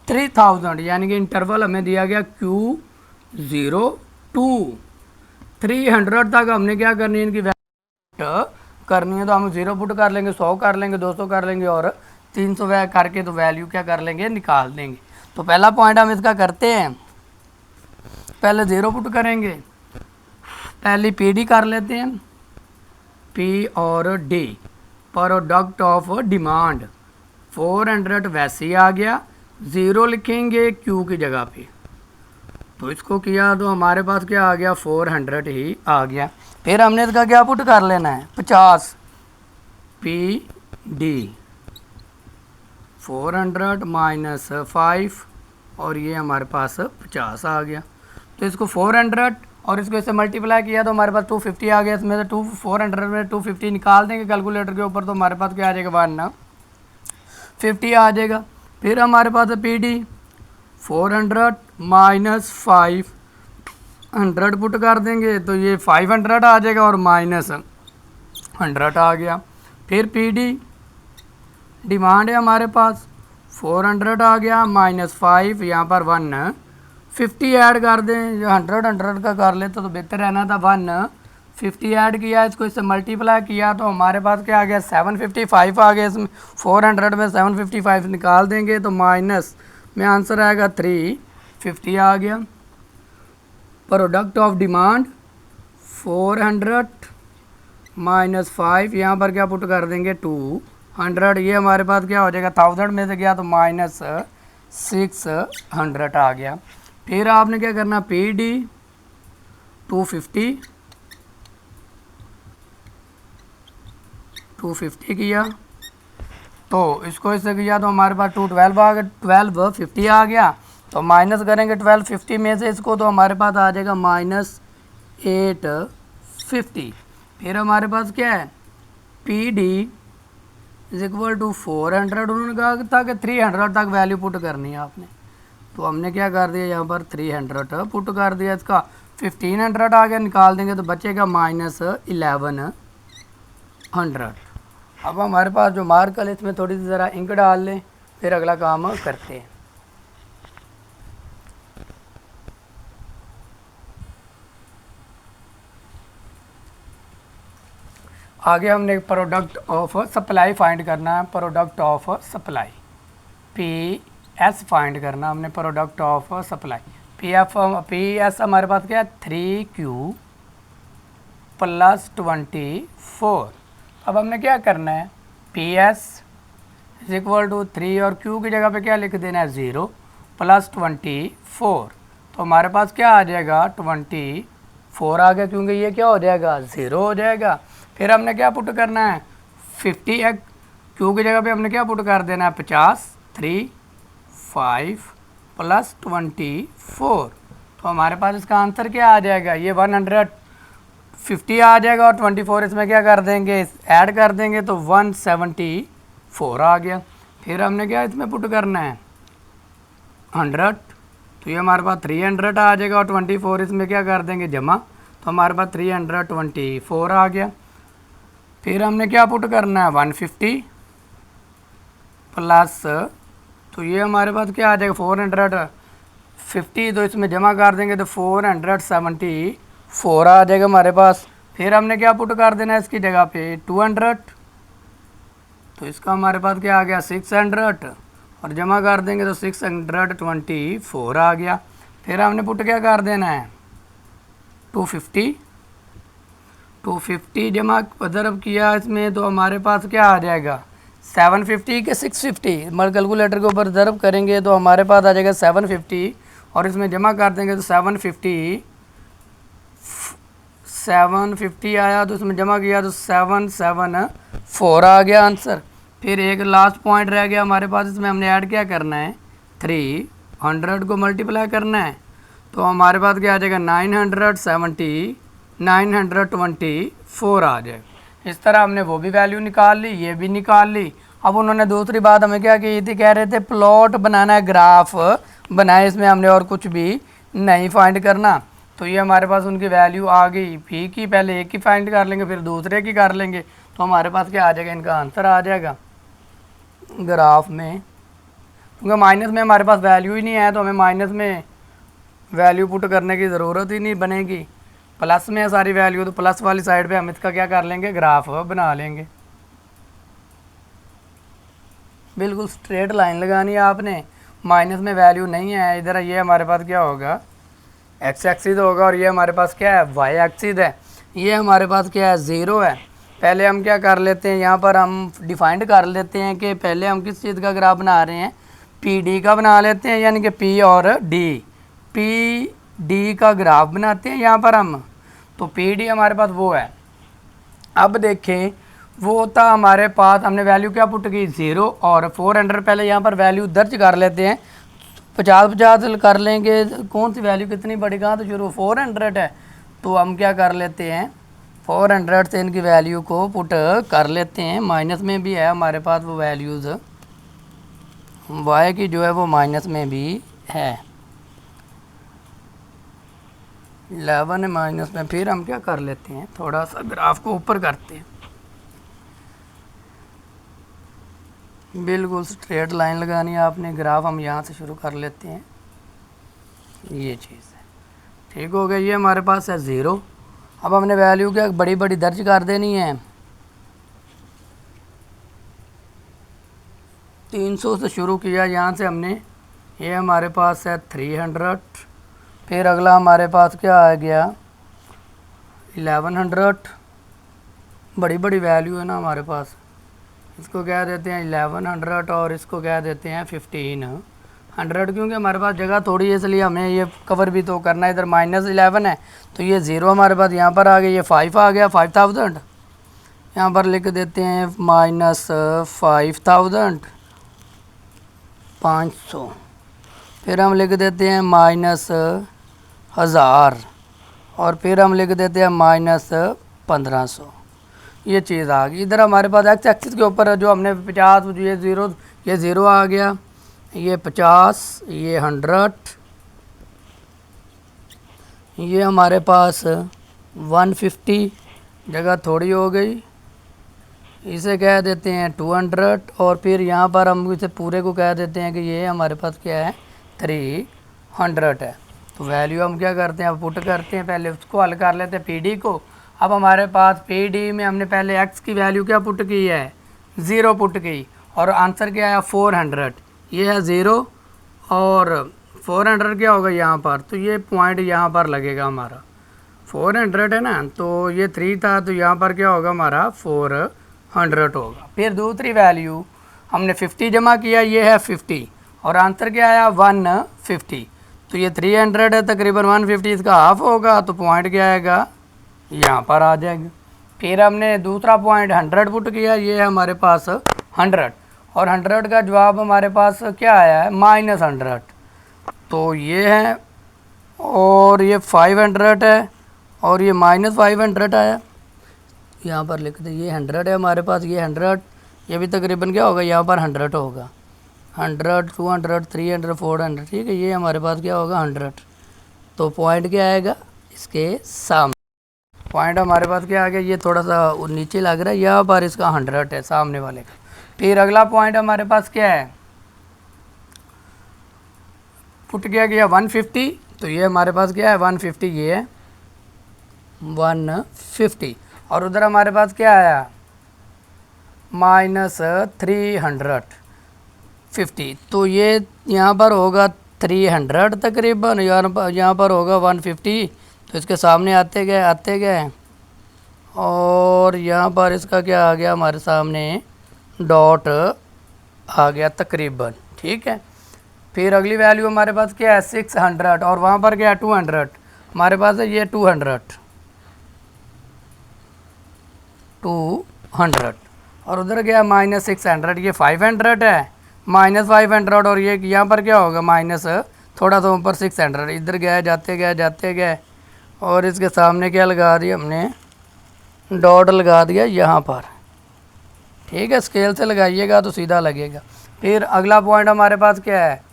3000, यानी कि इंटरवल हमें दिया गया Q0 to 300 तक हमने क्या करनी है इनकी वैल्यू करनी है। तो हम 0 पुट कर लेंगे, 100 कर लेंगे, 200 कर लेंगे और 300 करके तो वैल्यू क्या कर लेंगे निकाल देंगे। तो पहला पॉइंट हम इसका करते हैं, पहले 0 पुट करेंगे, पहली PD कर लेते हैं, P और D प्रोडक्ट ऑफ डिमांड 400 वैसे ही आ गया, 0 लिखेंगे Q की जगह पे। तो इसको किया तो हमारे पास क्या आ गया 400 ही आ गया। फिर हमने इसका क्या पुट कर लेना है 50 PD 400 माइनस 5 और ये हमारे पास 50 आ गया। तो इसको 400 और इसको इससे मल्टीप्लाई किया तो हमारे पास 250 आ गया। इसमें से 400 में 250 निकाल देंगे कैलकुलेटर के ऊपर तो हमारे पास क्या आ जाएगा 150 आ जाएगा। फिर हमारे पास है PD 400 माइनस 500 पुट कर देंगे तो ये 500 आ जाएगा और माइनस 100 आ गया। फिर PD डिमांड है हमारे पास 400 आ गया माइनस 5, यहाँ पर 150 ऐड कर दें, जो 100 का कर लेते तो बेहतर रहना था। 150 ऐड किया, इसको इससे मल्टीप्लाई किया तो हमारे पास क्या आ गया 755 आ गया। इसमें 400 में 755 निकाल देंगे तो माइनस में आंसर आएगा 350 आ गया। प्रोडक्ट ऑफ डिमांड 400 माइनस 5, यहाँ पर क्या पुट कर देंगे 200, ये हमारे पास क्या हो जाएगा 1000 में से गया तो माइनस 600 आ गया। फिर आपने क्या करना PD 250 किया तो इसको इससे किया तो हमारे पास 2 12 आ गया, 12 50 आ गया। तो माइनस करेंगे 12 50 में से इसको, तो हमारे पास आ जाएगा -8 50। फिर हमारे पास क्या है, PD इज इक्वल टू 400। उन्होंने कहा था कि 300 तक वैल्यू पुट करनी है आपने, तो हमने क्या कर दिया यहाँ पर 300 पुट कर दिया। इसका 1500 आगे निकाल देंगे तो बचेगा -1100। अब हमारे पास जो मार्कर है इसमें थोड़ी सी ज़रा इंक डाल लें, फिर अगला काम करते हैं। आगे हमने प्रोडक्ट ऑफ सप्लाई फाइंड करना है। Product of supply PS find करना हमने। प्रोडक्ट ऑफ सप्लाई PS हमारे पास क्या है 3Q + 24। अब हमने क्या करना है, PS इज इक्वल टू 3 और Q की जगह पे क्या लिख देना है 0 + 24। तो हमारे पास क्या आ जाएगा 24 आ गया, क्योंकि ये क्या हो जाएगा 0 हो जाएगा। फिर हमने क्या पुट करना है 50 है, Q की जगह पे हमने क्या पुट कर देना है 50 3 5 + 24। तो हमारे पास इसका आंसर क्या आ जाएगा, ये 150 आ जाएगा और 24 इसमें क्या कर देंगे ऐड कर देंगे तो 174 आ गया। फिर हमने क्या इसमें पुट करना है 100, तो ये हमारे पास 300 आ जाएगा और 24 इसमें क्या कर देंगे जमा, तो हमारे पास 324 आ गया। फिर हमने क्या पुट करना है 150 प्लस, तो ये हमारे पास क्या आ जाएगा 450, तो इसमें जमा कर देंगे तो 474 आ जाएगा हमारे पास। फिर हमने क्या पुट कर देना है इसकी जगह पे 200, तो इसका हमारे पास क्या आ गया 600 और जमा कर देंगे तो 624 आ गया। फिर हमने पुट क्या कर देना है 250 जमा ज़रब किया इसमें, तो हमारे पास क्या आ जाएगा 750 के 650, मतलब कैलकुलेटर के ऊपर ज़रब करेंगे तो हमारे पास आ जाएगा 750 और इसमें जमा कर देंगे तो 750 आया, तो इसमें जमा किया तो 774 आ गया आंसर। फिर एक लास्ट पॉइंट रह गया हमारे पास, इसमें हमने ऐड क्या करना है 300 को मल्टीप्लाई करना है, तो हमारे पास क्या आ जाएगा 924 आ जाएगा। इस तरह हमने वो भी वैल्यू निकाल ली, ये भी निकाल ली। अब उन्होंने दूसरी बात हमें क्या की थी, कह रहे थे प्लॉट बनाना है, ग्राफ बनाए, इसमें हमने और कुछ भी नहीं फाइंड करना। तो ये हमारे पास उनकी वैल्यू आ गई पी की, पहले एक की फाइंड कर लेंगे फिर दूसरे की कर लेंगे, तो हमारे पास क्या आ जाएगा इनका आंसर आ जाएगा ग्राफ में। क्योंकि माइनस में हमारे पास वैल्यू ही नहीं है तो हमें माइनस में वैल्यू पुट करने की ज़रूरत ही नहीं बनेगी। प्लस में है सारी वैल्यू, तो प्लस वाली साइड पे हम इसका क्या कर लेंगे ग्राफ बना लेंगे। बिल्कुल स्ट्रेट लाइन लगानी है आपने, माइनस में वैल्यू नहीं है इधर, ये हमारे पास क्या होगा एक्स एक्सिस होगा और ये हमारे पास क्या है वाई एक्सिस है। ये हमारे पास क्या है 0 है। पहले हम क्या कर लेते हैं, यहाँ पर हम डिफाइंड कर लेते हैं कि पहले हम किस चीज़ का ग्राफ बना रहे हैं, PD का बना लेते हैं, यानी कि P और D, PD का ग्राफ बनाते हैं यहाँ पर हम। तो PD हमारे पास वो है। अब देखें वो था हमारे पास, हमने वैल्यू क्या पुट की 0 और 400, पहले यहाँ पर वैल्यू दर्ज कर लेते हैं, 50 कर लेंगे, कौन सी वैल्यू कितनी बड़ी, कहाँ तो शुरू 400 है, तो हम क्या कर लेते हैं 400 से इनकी वैल्यू को पुट कर लेते हैं। माइनस में भी है हमारे पास वो वैल्यूज़, वाई की जो है वो माइनस में भी है 11 है माइनस में। फिर हम क्या कर लेते हैं थोड़ा सा ग्राफ को ऊपर करते हैं, बिल्कुल स्ट्रेट लाइन लगानी है आपने, ग्राफ हम यहाँ से शुरू कर लेते हैं, ये चीज़ है ठीक हो गया। ये हमारे पास है 0। अब हमने वैल्यू क्या बड़ी बड़ी दर्ज कर देनी है, 300 से शुरू किया यहाँ से हमने, ये हमारे पास है 300, फिर अगला हमारे पास क्या आ गया 1100, बड़ी बड़ी वैल्यू है ना हमारे पास, इसको कह देते हैं 1100 और इसको कह देते हैं 1500, क्योंकि हमारे पास जगह थोड़ी है इसलिए हमें ये कवर भी तो करना है। इधर -11 है तो ये 0 हमारे पास यहाँ पर आ गया, ये 5 आ गया 5000, यहाँ पर लिख देते हैं -5,500। फिर हम लिख देते हैं -1000 और फिर हम लिख देते हैं -1500। ये चीज़ आ गई। इधर हमारे पास एक्स एक्सिस के ऊपर जो हमने 50, ये ज़ीरो आ गया, ये 50, ये 100, ये हमारे पास 150, जगह थोड़ी हो गई, इसे कह देते हैं 200 और फिर यहाँ पर हम इसे पूरे को कह देते हैं कि ये हमारे पास क्या है 300 है। तो वैल्यू हम क्या करते हैं, अब पुट करते हैं, पहले उसको हल कर लेते हैं पीडी को। अब हमारे पास पीडी में हमने पहले एक्स की वैल्यू क्या पुट की है, 0 पुट की, और आंसर क्या आया 400। ये है 0 और 400 क्या होगा यहाँ पर, तो ये पॉइंट यहाँ पर लगेगा हमारा, 400 है ना, तो ये 3 था, तो यहाँ पर क्या होगा हमारा 400 होगा। फिर दूसरी वैल्यू हमने 50 जमा किया, ये है 50 और आंसर क्या आया 150। तो ये 300 है, तकरीबन 150 इसका हाफ होगा, तो पॉइंट क्या आएगा यहाँ पर आ जाएगा। फिर हमने दूसरा पॉइंट 100 पुट किया, ये है हमारे पास 100 और 100 का जवाब हमारे पास क्या आया है -100। तो ये है और ये 500 है और ये -500 आया, यहाँ पर लिख दे, ये 100 है हमारे पास, ये 100, ये भी तकरीबन क्या होगा यहाँ पर 100 होगा, 100, 200, 300, 400, ठीक है, ये हमारे पास क्या होगा 100। तो पॉइंट क्या आएगा इसके सामने, पॉइंट हमारे पास क्या आ गया, ये थोड़ा सा नीचे लग रहा है, यहाँ पर इसका 100 है सामने वाले का। फिर अगला पॉइंट हमारे पास क्या है, पुट किया गया 150, तो ये हमारे पास क्या है 150, ये है 150 और उधर हमारे पास क्या आया -350। तो ये यहाँ पर होगा 300 तकरीबन, यहाँ पर होगा 150, तो इसके सामने आते गए और यहाँ पर इसका क्या आ गया हमारे सामने डॉट आ गया तकरीबन, ठीक है। फिर अगली वैल्यू हमारे पास क्या है 600 और वहाँ पर क्या है 200, हमारे पास है ये 200 और उधर गया -600, ये 500 है, -500 और ये यहाँ पर क्या होगा माइनस थोड़ा सा ऊपर 600, इधर गए जाते गए और इसके सामने क्या लगा दिया हमने डॉट लगा दिया यहाँ पर, ठीक है। स्केल से लगाइएगा तो सीधा लगेगा। फिर अगला पॉइंट हमारे पास क्या है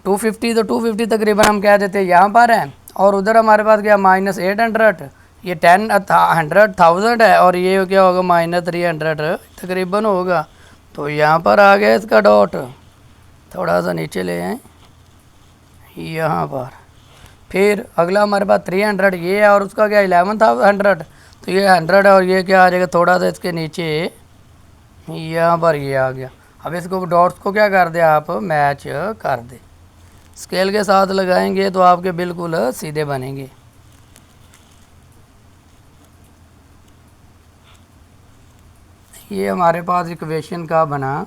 250, तो 250 तकरीबन हम कह देते हैं यहाँ पर है और उधर हमारे पास क्या -800, ये 100,000 है और ये क्या होगा -300 तकरीबन होगा, तो यहाँ पर आ गया इसका डॉट, थोड़ा सा नीचे ले आए यहाँ पर। फिर अगला हमारे पास 300 ये है और उसका क्या 11,100, तो ये 100 है और ये क्या आ जाएगा थोड़ा सा इसके नीचे यहाँ पर ये आ गया। अब इसको डॉट्स को क्या कर दे आप मैच कर दे, स्केल के साथ लगाएंगे तो आपके बिल्कुल सीधे बनेंगे। ये हमारे पास इक्वेशन का बना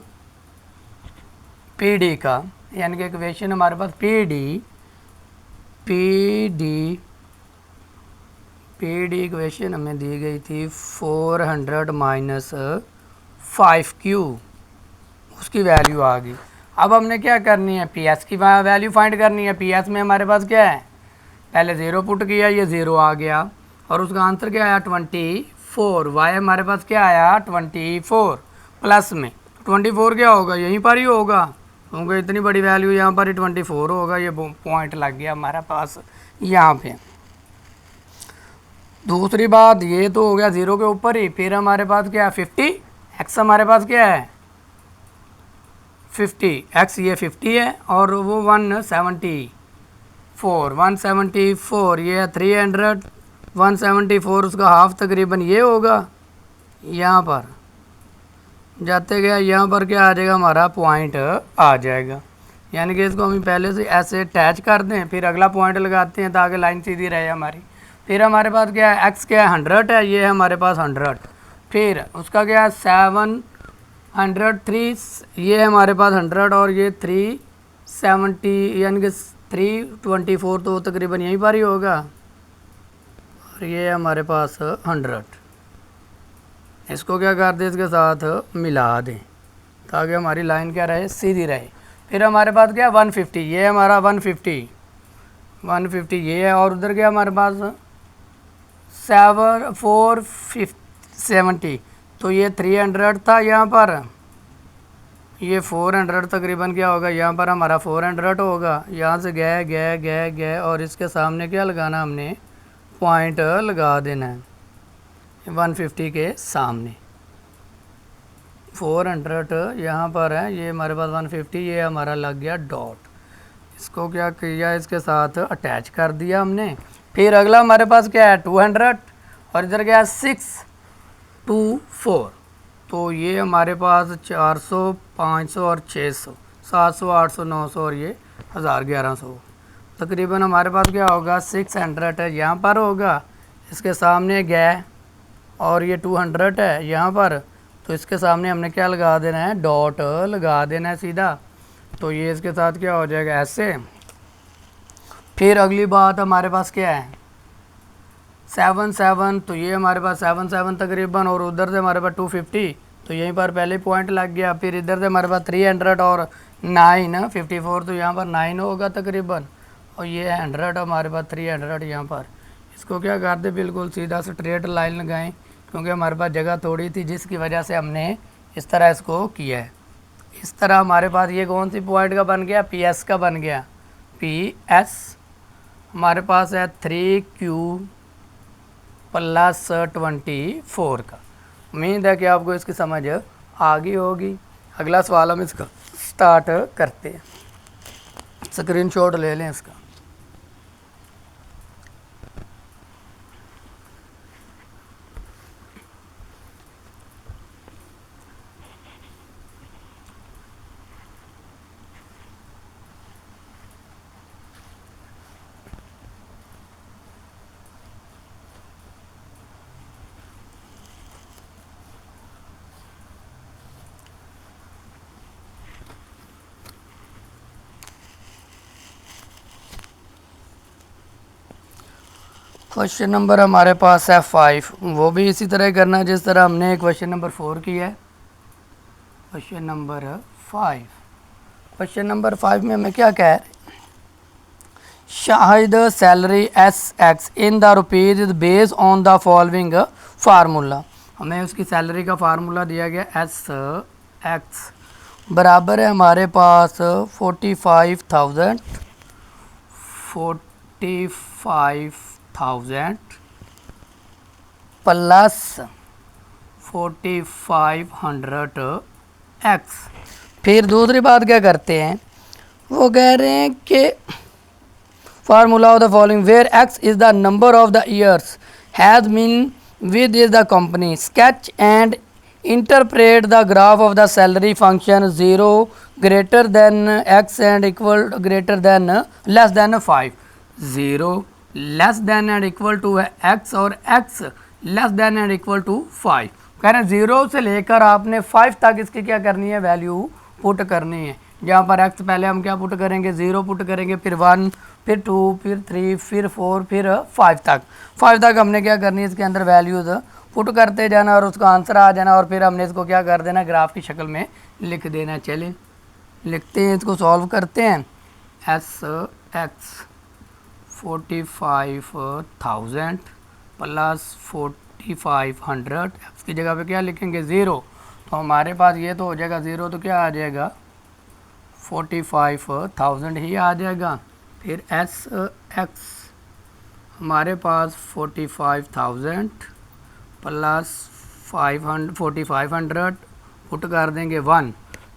पीडी का, यानी कि इक्वेशन हमारे पास पीडी इक्वेशन हमें दी गई थी 400 - 5Q, उसकी वैल्यू आ गई। अब हमने क्या करनी है पी एस की वैल्यू फाइंड करनी है। पी एस में हमारे पास क्या है, पहले 0 पुट किया, ये 0 आ गया और उसका आंसर क्या आया 24, वाई हमारे पास क्या आया 24, प्लस में 24 क्या होगा यहीं पर ही होगा क्योंकि इतनी बड़ी वैल्यू यहाँ पर ही 24 होगा, ये पॉइंट लग गया हमारे पास यहाँ पे। दूसरी बात ये तो हो गया 0 के ऊपर ही। फिर हमारे पास क्या है 50, एक्स हमारे पास क्या है 50, एक्स ये 50 है और वो 174, ये है 300, 174 उसका हाफ तकरीबन ये होगा, यहाँ पर जाते गया यहाँ पर क्या आ जाएगा हमारा पॉइंट आ जाएगा, यानी कि इसको हम पहले से ऐसे अटैच कर दें फिर अगला पॉइंट लगाते हैं ताकि लाइन सीधी रहे हमारी। फिर हमारे पास क्या है एक्स क्या है 100 है, ये है हमारे पास 100, फिर उसका क्या है 703, ये है हमारे पास 100 और ये 370 यानी कि 324, तो तकरीबन यहीं पर ही होगा और ये हमारे पास 100। इसको क्या कर दें, इसके साथ मिला दें ताकि हमारी लाइन क्या रहे, सीधी रहे। फिर हमारे पास क्या 150, ये हमारा 150 ये है, और उधर क्या हमारे पास 470, तो ये 300 था यहाँ पर, ये 400 तकरीबन क्या होगा, यहाँ पर हमारा 400 होगा। यहाँ से गए गए गए गए और इसके सामने क्या लगाना, हमने पॉइंट लगा देना है 150 के सामने। 400 यहाँ पर है, ये हमारे पास 150, ये हमारा लग गया डॉट। इसको क्या किया, इसके साथ अटैच कर दिया हमने। फिर अगला हमारे पास क्या है 200, और इधर क्या है 624, तो ये हमारे पास 400, 500 और 600, 700, 800, 900 और ये 1000, 1100। तकरीबन हमारे पास क्या होगा 600 है यहाँ पर होगा, इसके सामने गए और ये 200 है यहाँ पर, तो इसके सामने हमने क्या लगा देना है, डॉट लगा देना है सीधा। तो ये इसके साथ क्या हो जाएगा ऐसे। फिर अगली बात हमारे पास क्या है 7 तो ये हमारे पास 7 तकरीबन, और उधर से हमारे पास 250, तो यहीं पर पहले पॉइंट लग गया। फिर इधर से हमारे पास 300 और 9 54, तो यहाँ पर 9 होगा तकरीबन, और ये 100 हमारे पास 300 यहाँ पर। इसको क्या करते, बिल्कुल सीधा स्ट्रेट लाइन लगाएं, क्योंकि हमारे पास जगह थोड़ी थी जिसकी वजह से हमने इस तरह इसको किया है। इस तरह हमारे पास ये कौन सी पॉइंट का बन गया, पी एस का बन गया। पी एस हमारे पास है 3Q + 24 का। उम्मीद है कि आपको इसकी समझ आ गई होगी। अगला सवाल हम इसका स्टार्ट करते हैं, स्क्रीनशॉट ले लें इसका। क्वेश्चन नंबर हमारे पास है 5, वो भी इसी तरह करना है जिस तरह हमने क्वेश्चन नंबर 4 किया है। क्वेश्चन नंबर 5, क्वेश्चन नंबर 5 में हमें क्या कह रहे हैं, Shahid salary SX in the rupees is based on the following formula. हमें उसकी सैलरी का फार्मूला दिया गया SX बराबर है हमारे पास 45,000 प्लस 4500 X। फिर दूसरी बात क्या करते हैं, वो कह रहे हैं कि formula of the following where X is the number of the years has been with is the company, sketch and interpret the graph of the salary function 0 greater than X and equal greater than less than 5। 0 less than and equal to है X और X less than and equal to 5। कह रहे हैं 0 से लेकर आपने 5 तक इसकी क्या करनी है, वैल्यू पुट करनी है। जहाँ पर X पहले हम क्या पुट करेंगे, 0 पुट करेंगे, फिर 1, फिर 2, फिर 3, फिर 4, फिर 5 तक हमने क्या करनी है, इसके अंदर वैल्यूज़ पुट करते जाना और उसका आंसर आ जाना, और फिर हमने इसको क्या कर देना, ग्राफ की शक्ल में लिख देना। चलिए लिखते हैं, इसको सॉल्व करते हैं। SX 45,000 प्लस 4500, एक्स की जगह पे क्या लिखेंगे 0, तो हमारे पास ये तो हो जाएगा 0, तो क्या आ जाएगा 45,000 ही आ जाएगा। फिर SX हमारे पास 45,000 प्लस 4500 पुट कर देंगे 1,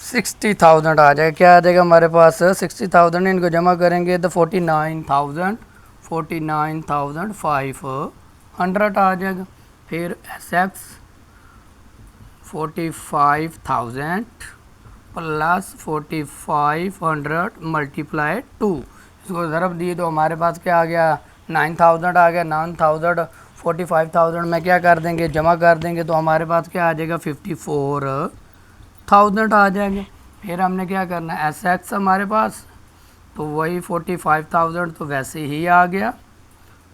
60,000 आ जाएगा। क्या आ जाएगा हमारे पास 60,000, इनको जमा करेंगे तो 49,500 आ जाएगा। फिर SX 45,000 प्लस 4500 मल्टीप्लाई 2, इसको ज़रब दिए तो हमारे पास क्या आ गया 9,000 आ गया। 9,000 45,000 में क्या कर देंगे, जमा कर देंगे तो हमारे पास क्या आ जाएगा 54,000 आ जाएगा। फिर हमने क्या करना है, SX हमारे पास तो वही 45,000 तो वैसे ही आ गया,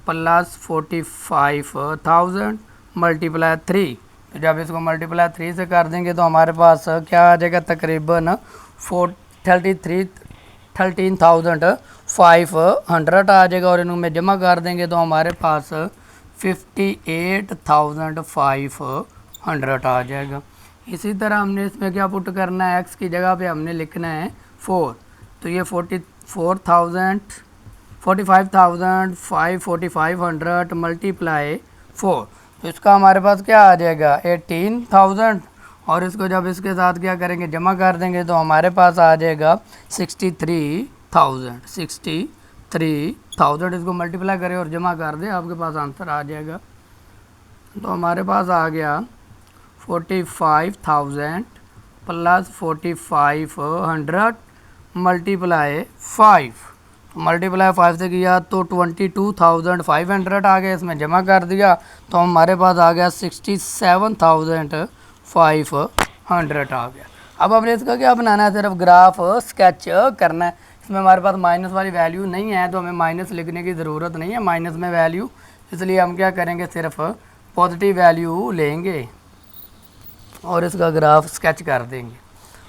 प्लस 45,000 मल्टीप्लाई 3। तो जब इसको मल्टीप्लाई 3 से कर देंगे तो हमारे पास क्या आ जाएगा, तकरीबन 13,500 आ जाएगा। और इनको में जमा कर देंगे तो हमारे पास 58,500 आ जाएगा। इसी तरह हमने इसमें क्या पुट करना है, एक्स की जगह पे हमने लिखना है 4। तो ये 45,500 मल्टीप्लाई 4, तो इसका हमारे पास क्या आ जाएगा 18,000। और इसको जब इसके साथ क्या करेंगे, जमा कर देंगे तो हमारे पास आ जाएगा 63,000। इसको मल्टीप्लाई करें और जमा कर दें, आपके पास आंसर आ जाएगा। तो हमारे पास आ गया 45,000 प्लस 4500 मल्टीप्लाई 5। मल्टीप्लाई 5 से किया तो 22,500 आ गया, इसमें जमा कर दिया तो हमारे पास आ गया 67,500 आ गया। अब हमने इसका क्या बनाना है, सिर्फ ग्राफ स्केच करना है। इसमें हमारे पास माइनस वाली वैल्यू नहीं है तो हमें माइनस लिखने की ज़रूरत नहीं है माइनस में वैल्यू, इसलिए हम क्या करेंगे, सिर्फ पॉजिटिव वैल्यू लेंगे और इसका ग्राफ स्केच कर देंगे।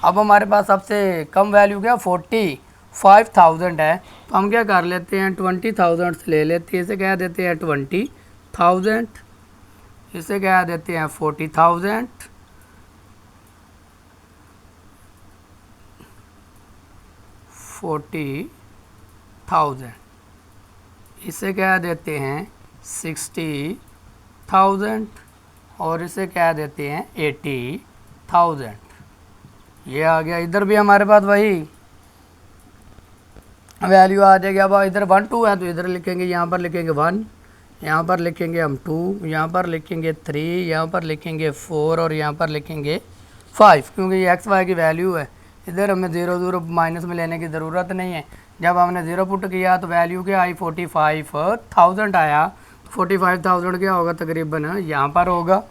अब हमारे पास सबसे कम वैल्यू क्या 45,000 है, तो हम क्या कर लेते हैं 20,000 से ले लेते हैं, इसे कह देते हैं 20,000, इसे कह देते हैं 40,000, 40,000, इसे कह देते हैं 60,000 और इसे कह देते हैं 80,000। ये आ गया। इधर भी हमारे पास वही वैल्यू आ जाएगी। अब इधर 1 2 है तो इधर लिखेंगे, यहाँ पर लिखेंगे 1, यहाँ पर लिखेंगे हम 2, यहाँ पर लिखेंगे 3, यहाँ पर लिखेंगे 4 और यहाँ पर लिखेंगे 5, क्योंकि ये एक्स वाई की वैल्यू है। इधर हमें 0 0 माइनस में लेने की ज़रूरत नहीं है। जब हमने 0 पुट किया तो वैल्यू क्या आई 45,000 आया। 45,000 क्या होगा, तकरीबन यहाँ पर होगा।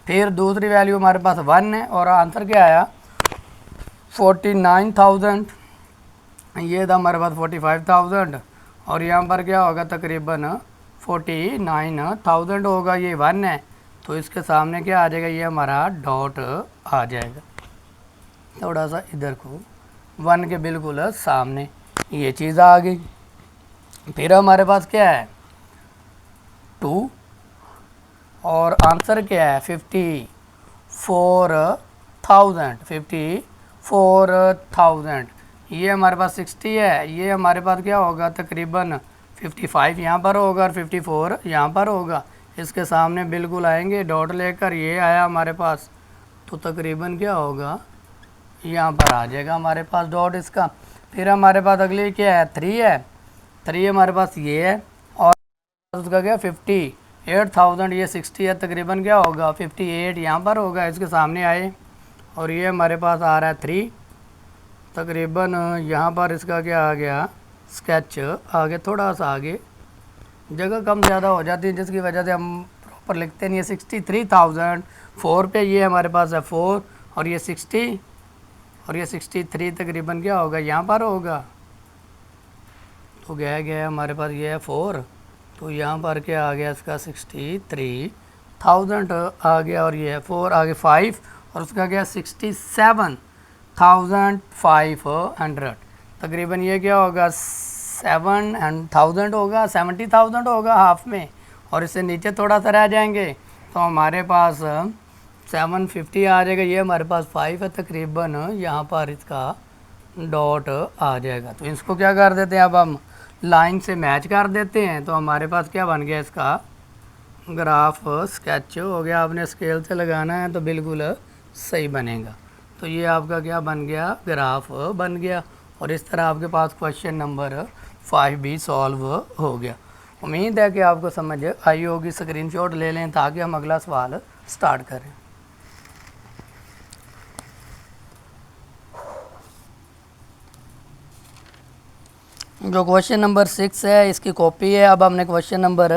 फिर दूसरी वैल्यू हमारे पास 1 है और आंसर क्या आया 49,000। ये था हमारे पास 45,000 और यहाँ पर क्या होगा, तकरीबन 49,000 होगा। ये 1 है तो इसके सामने क्या आ जाएगा, ये हमारा डॉट आ जाएगा, थोड़ा सा इधर को 1 के बिल्कुल सामने ये चीज़ आ गई। फिर हमारे पास क्या है 2 और आंसर क्या है 54,000। ये हमारे पास 60 है, ये हमारे पास क्या होगा, तकरीबन 55 यहाँ पर होगा और 54 यहाँ पर होगा। इसके सामने बिल्कुल आएंगे डॉट लेकर, ये आया हमारे पास, तो तकरीबन क्या होगा, यहाँ पर आ जाएगा हमारे पास डॉट इसका। फिर हमारे पास अगली क्या है 3 है, 3 हमारे पास ये है और उसका क्या 58,000, ये 60 है, तकरीबन क्या होगा 58 यहाँ पर होगा, इसके सामने आए। और ये हमारे पास आ रहा है 3, तकरीबन यहाँ पर इसका क्या आ गया, स्केच आगे, थोड़ा सा आगे जगह कम ज़्यादा हो जाती है जिसकी वजह से हम प्रॉपर लिखते नहीं है। 63,000 4 पे ये हमारे पास है 4 और ये 60 और ये 63 तकरीबन क्या होगा, यहाँ पर होगा। तो गया हमारे पास ये है 4, तो यहाँ पर क्या आ गया इसका 63,000 आ गया और ये है 4 आगे 5 और उसका क्या 67,500, तकरीबन ये क्या होगा 7,000 होगा, 70,000 होगा हाफ में, और इससे नीचे थोड़ा सा रह जाएंगे तो हमारे पास 750 आ जाएगा। ये हमारे पास 5 है, तकरीबन यहाँ पर इसका डॉट आ जाएगा। तो इसको क्या कर देते हैं, अब हम लाइन से मैच कर देते हैं, तो हमारे पास क्या बन गया, इसका ग्राफ स्केच हो गया। आपने स्केल से लगाना है तो बिल्कुल सही बनेगा। तो ये आपका क्या बन गया, ग्राफ बन गया। और इस तरह आपके पास क्वेश्चन नंबर 5 भी सॉल्व हो गया। उम्मीद है कि आपको समझ आई होगी। स्क्रीनशॉट ले लें ताकि हम अगला सवाल स्टार्ट करें। जो क्वेश्चन नंबर 6 है इसकी कॉपी है। अब हमने क्वेश्चन नंबर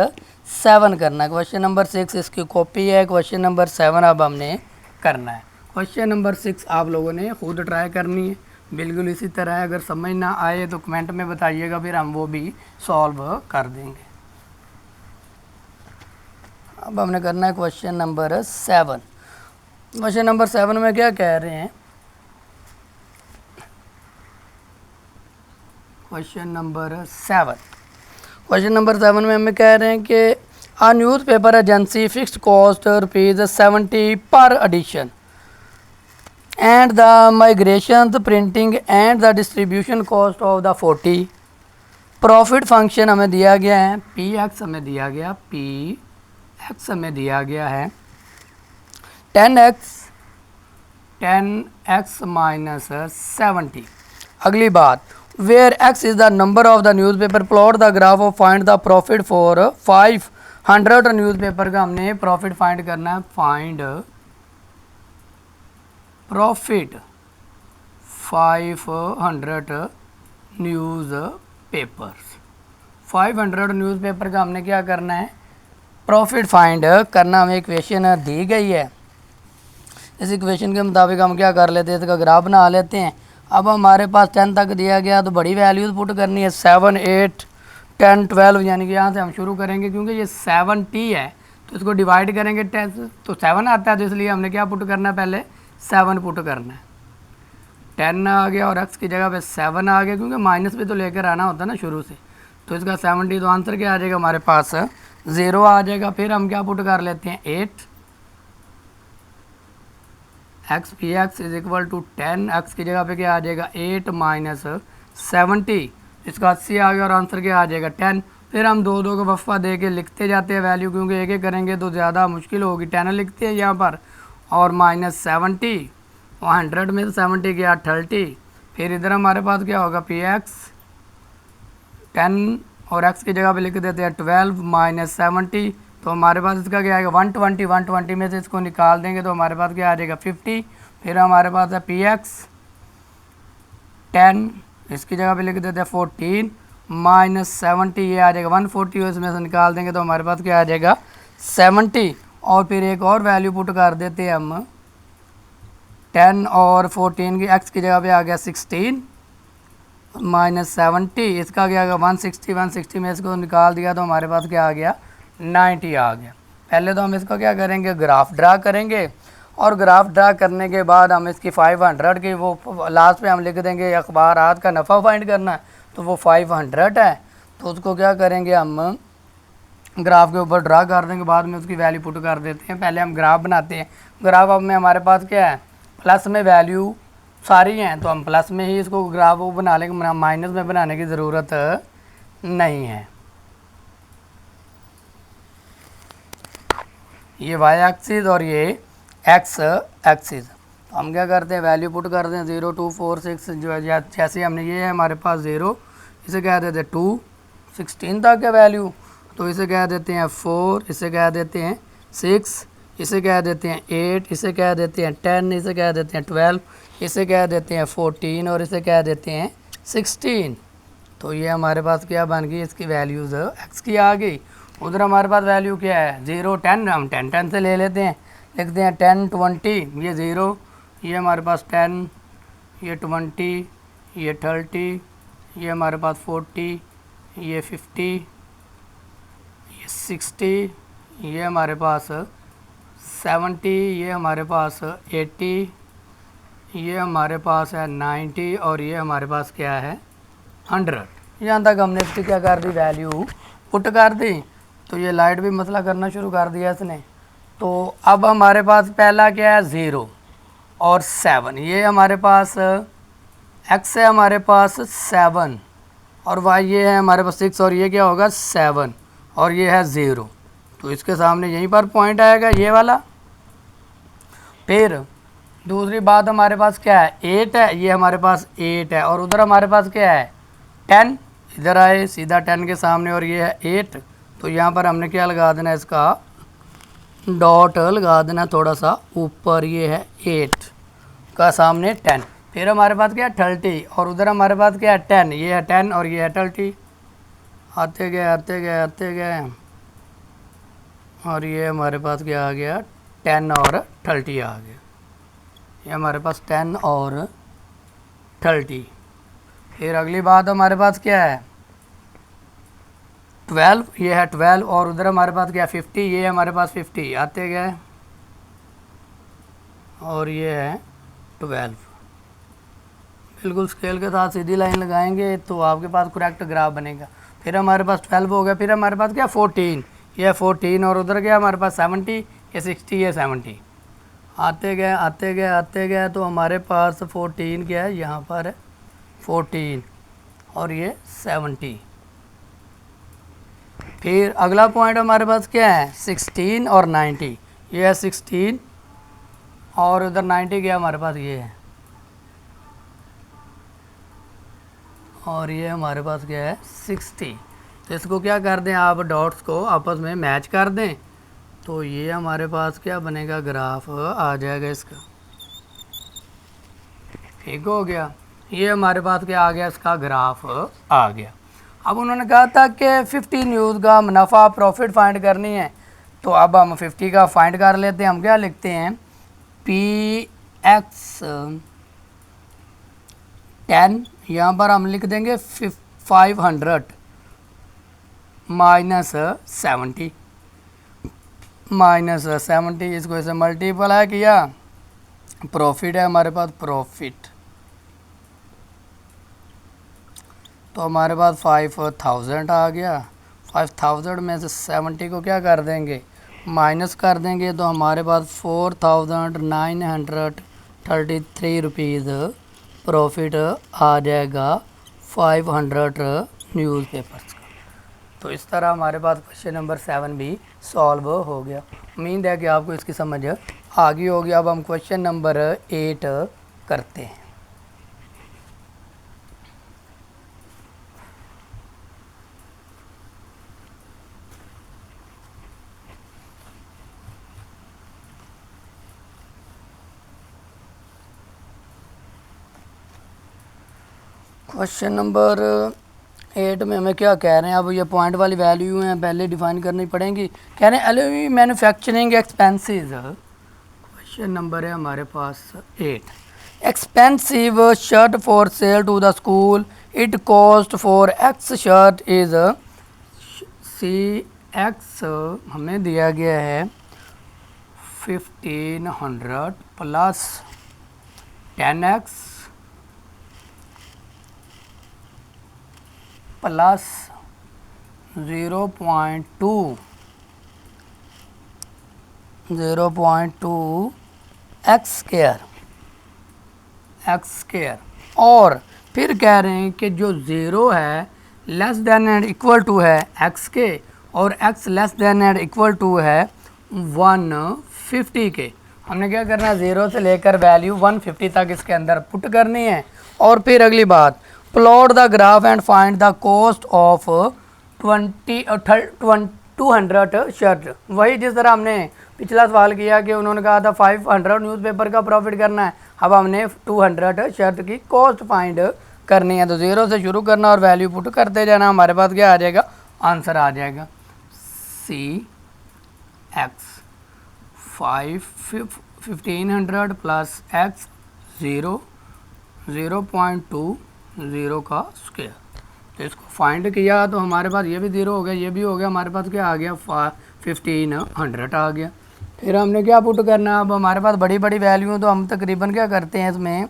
7 करना है। क्वेश्चन नंबर 6 इसकी कॉपी है, क्वेश्चन नंबर 7 अब हमने करना है। क्वेश्चन नंबर 6 आप लोगों ने खुद ट्राई करनी है, बिल्कुल इसी तरह है। अगर समझ ना आए तो कमेंट में बताइएगा, फिर हम वो भी सॉल्व कर देंगे। अब हमने करना है क्वेश्चन नंबर 7। क्वेश्चन नंबर 7 में क्या कह रहे हैं, क्वेश्चन नंबर 7 में हमें कह रहे हैं कि a newspaper agency fixed cost ₹70 per edition and the migration, the printing and the distribution cost of the 40। Profit function हमें दिया गया है px, हमें दिया गया px हमें दिया गया है 10x माइनस 70। अगली बात, where x is the number of the newspaper, plot the graph of find the profit for 500 newspaper का हमने प्रॉफिट फाइंड करना है। Find profit 500 newspapers. 500 न्यूज़पेपर का हमने क्या करना है, प्रॉफिट फाइंड करना। हमें इक्वेशन दी गई है, इस इक्वेशन के मुताबिक हम क्या कर लेते हैं, इसका ग्राफ बना लेते हैं। अब हमारे पास 10 तक दिया गया तो बड़ी वैल्यूज़ पुट करनी है 7, 8, 10, 12, यानी कि यहाँ से हम शुरू करेंगे क्योंकि ये 70 है तो इसको डिवाइड करेंगे 10 तो 7 आता है, तो इसलिए हमने क्या पुट करना है, पहले 7 पुट करना है। 10 आ गया और x की जगह पे 7 आ गया क्योंकि माइनस भी तो लेकर आना होता है ना शुरू से, तो इसका 70, तो आंसर क्या आ जाएगा हमारे पास 0 आ जाएगा। फिर हम क्या पुट कर लेते हैं 8, X P X is equal to 10, X की जगह पे क्या आ जाएगा 8 माइनस 70, इसका 80 आ गया और आंसर क्या आ जाएगा 10। फिर हम दो दो का वफ़ा दे के लिखते जाते हैं वैल्यू, क्योंकि एक एक करेंगे तो ज़्यादा मुश्किल होगी। 10 लिखते हैं यहाँ पर और माइनस 70, 100 में से 70 गया 30। फिर इधर हमारे पास क्या होगा पी एक्स 10 और एक्स की जगह पे लिख देते हैं 12 माइनस 70, तो हमारे पास इसका क्या आएगा 120। 120 में से इसको निकाल देंगे तो हमारे पास क्या आ जाएगा 50। फिर हमारे पास है पी एक्स 10, इसकी जगह पे लिख देते हैं 14 माइनस 70, ये आ जाएगा 140, इसमें से निकाल देंगे तो हमारे पास क्या आ जाएगा 70। और फिर एक और वैल्यू पुट कर देते हैं हम 10 और 14 की, एक्स की जगह पे आ गया 16 माइनस 70, इसका क्या आ गया 160। 160 में इसको निकाल दिया तो हमारे पास क्या आ गया 90 आ गया। पहले तो हम इसका क्या करेंगे, ग्राफ ड्रा करेंगे और ग्राफ ड्रा करने के बाद हम इसकी 500 की वो लास्ट पे हम लिख देंगे अखबारात का नफ़ा फाइंड करना है, तो वो 500 है, तो उसको क्या करेंगे हम ग्राफ के ऊपर ड्रा कर देंगे, बाद में उसकी वैल्यू पुट कर देते हैं। पहले हम ग्राफ बनाते हैं। ग्राफ अब में हमारे पास क्या है, प्लस में वैल्यू सारी हैं तो हम प्लस में ही इसको ग्राफ वो बना लेंगे, माइनस में बनाने की ज़रूरत नहीं है। ये वाई एक्सिस और ये एक्स एक्सिस, तो हम क्या करते हैं वैल्यू पुट करते हैं 0, 2, 4, 6, जो है जैसे हमने ये है हमारे पास 0, इसे कह देते हैं 2, 16 तक है वैल्यू, तो इसे कह देते हैं 4, इसे कह देते हैं 6, इसे कह देते हैं 8, इसे कह देते हैं 10, इसे कह देते हैं 12, इसे कह देते हैं 14 और इसे कह देते हैं 16। तो ये हमारे पास क्या बन गई, इसकी वैल्यूज़ एक्स की आ गई। उधर हमारे पास वैल्यू क्या है 0, 10, हम 10 से ले लेते हैं, लिखते हैं 10, 20, ये 0, ये हमारे पास 10, ये 20, ये 30, ये हमारे पास 40, ये 50, ये 60, ये हमारे पास 70, ये हमारे पास 80, ये हमारे पास है 90 और ये हमारे पास क्या है 100। यहाँ तक हमने इसकी क्या कर दी, वैल्यू पुट कर दी। तो ये लाइट भी मसला करना शुरू कर दिया इसने। तो अब हमारे पास पहला क्या है 0 और 7, ये हमारे पास x है हमारे पास 7 और y ये है हमारे पास 6 और ये क्या होगा 7 और ये है 0, तो इसके सामने यहीं पर पॉइंट आएगा ये वाला। फिर दूसरी बात हमारे पास क्या है 8 है, ये हमारे पास 8 है और उधर हमारे पास क्या है 10, इधर आए सीधा 10 के सामने और ये है 8, तो यहाँ पर हमने क्या लगा देना, इसका डॉट लगा देना थोड़ा सा ऊपर, ये है 8 का सामने 10। फिर हमारे पास क्या है 30 और उधर हमारे पास क्या है 10, ये है 10 और ये है 30, आते गए आते गए आते गए और ये हमारे पास क्या आ गया 10 और 30 आ गया, ये हमारे पास 10 और 30। फिर अगली बात हमारे पास क्या है 12, ये है 12 और उधर हमारे पास क्या 50, ये है हमारे पास 50 आते गए और ये है 12। बिल्कुल स्केल के साथ सीधी लाइन लगाएंगे तो आपके पास करेक्ट ग्राफ बनेगा। फिर हमारे पास 12 हो गया, फिर हमारे पास क्या 14, ये है 14 और उधर क्या हमारे पास 70, ये 60, ये 70 आते गए आते गए आते गए तो हमारे पास 14 क्या है यहाँ पर है 14 और ये 70। फिर अगला पॉइंट हमारे पास क्या है 16 और 90, ये है 16 और उधर 90 क्या हमारे पास ये है और ये हमारे पास क्या है 60। तो इसको क्या कर दें आप डॉट्स को आपस में मैच कर दें तो ये हमारे पास क्या बनेगा ग्राफ आ जाएगा इसका। ठीक हो गया, ये हमारे पास क्या आ गया इसका ग्राफ आ गया। अब उन्होंने कहा था कि 50 न्यूज़ का मुनाफा प्रॉफिट फाइंड करनी है तो अब हम 50 का फाइंड कर लेते हैं। हम क्या लिखते हैं PX 10, यहाँ पर हम लिख देंगे 500 माइनस 70 माइनस 70, इसको ऐसे मल्टीप्लाई किया, प्रॉफिट है हमारे पास प्रॉफिट तो हमारे पास 5000 आ गया। 5000 में से 70 को क्या कर देंगे माइनस कर देंगे तो हमारे पास 4933 रुपीज़ प्रॉफिट आ जाएगा 500 न्यूज़पेपर्स का। तो इस तरह हमारे पास क्वेश्चन नंबर 7 भी सॉल्व हो गया। उम्मीद है कि आपको इसकी समझ आ गई होगी। अब हम क्वेश्चन नंबर 8 करते हैं। क्वेश्चन नंबर 8 में हमें क्या कह रहे हैं, अब ये पॉइंट वाली वैल्यू हैं पहले डिफाइन करनी पड़ेंगी। कह रहे हैं aluminium manufacturing expenses. Question number है हमारे पास 8। Expensive shirt for sale to the school, it cost for X shirt is CX हमें दिया गया है 1500 plus 10x plus 0.2 x square और फिर कह रहे हैं कि जो ज़ीरो है less than and equal to है एक्स के और X less than and equal to है 150 के। हमने क्या करना है ज़ीरो से लेकर वैल्यू 150 तक इसके अंदर पुट करनी है। और फिर अगली बात plot the graph and find the cost of 200 shirt. वही जिस तरह हमने पिछला सवाल किया कि उन्होंने कहा था 500 न्यूज़पेपर का प्रॉफिट करना है, अब हमने 200 शर्ट की कॉस्ट फाइंड करनी है। तो ज़ीरो से शुरू करना और वैल्यू पुट करते जाना, हमारे पास क्या आ जाएगा आंसर आ जाएगा CX 1500 प्लस एक्स 0.20 का स्क्वायर। तो इसको फाइंड किया तो हमारे पास ये भी ज़ीरो हो गया, ये भी हो गया, हमारे पास क्या आ गया 1500 आ गया। फिर हमने क्या पुट करना, अब हमारे पास बड़ी बड़ी वैल्यू तो हम तकरीबन क्या करते हैं इसमें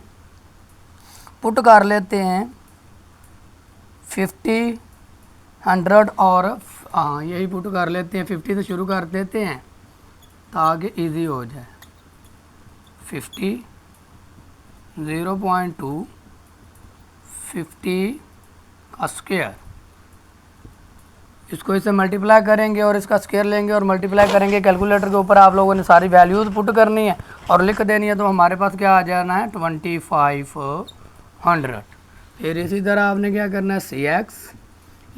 पुट कर लेते हैं 50, 100 और हाँ यही पुट कर लेते हैं 50 से शुरू कर देते हैं ताकि इजी हो जाए। 50 0.2 50 का स्क्वायर, इसको इससे मल्टीप्लाई करेंगे और इसका स्क्वायर लेंगे और मल्टीप्लाई करेंगे। कैलकुलेटर के ऊपर आप लोगों ने सारी वैल्यूज़ पुट करनी है और लिख देनी है। तो हमारे पास क्या आ जाना है 2500। फिर इसी तरह आपने क्या करना है CX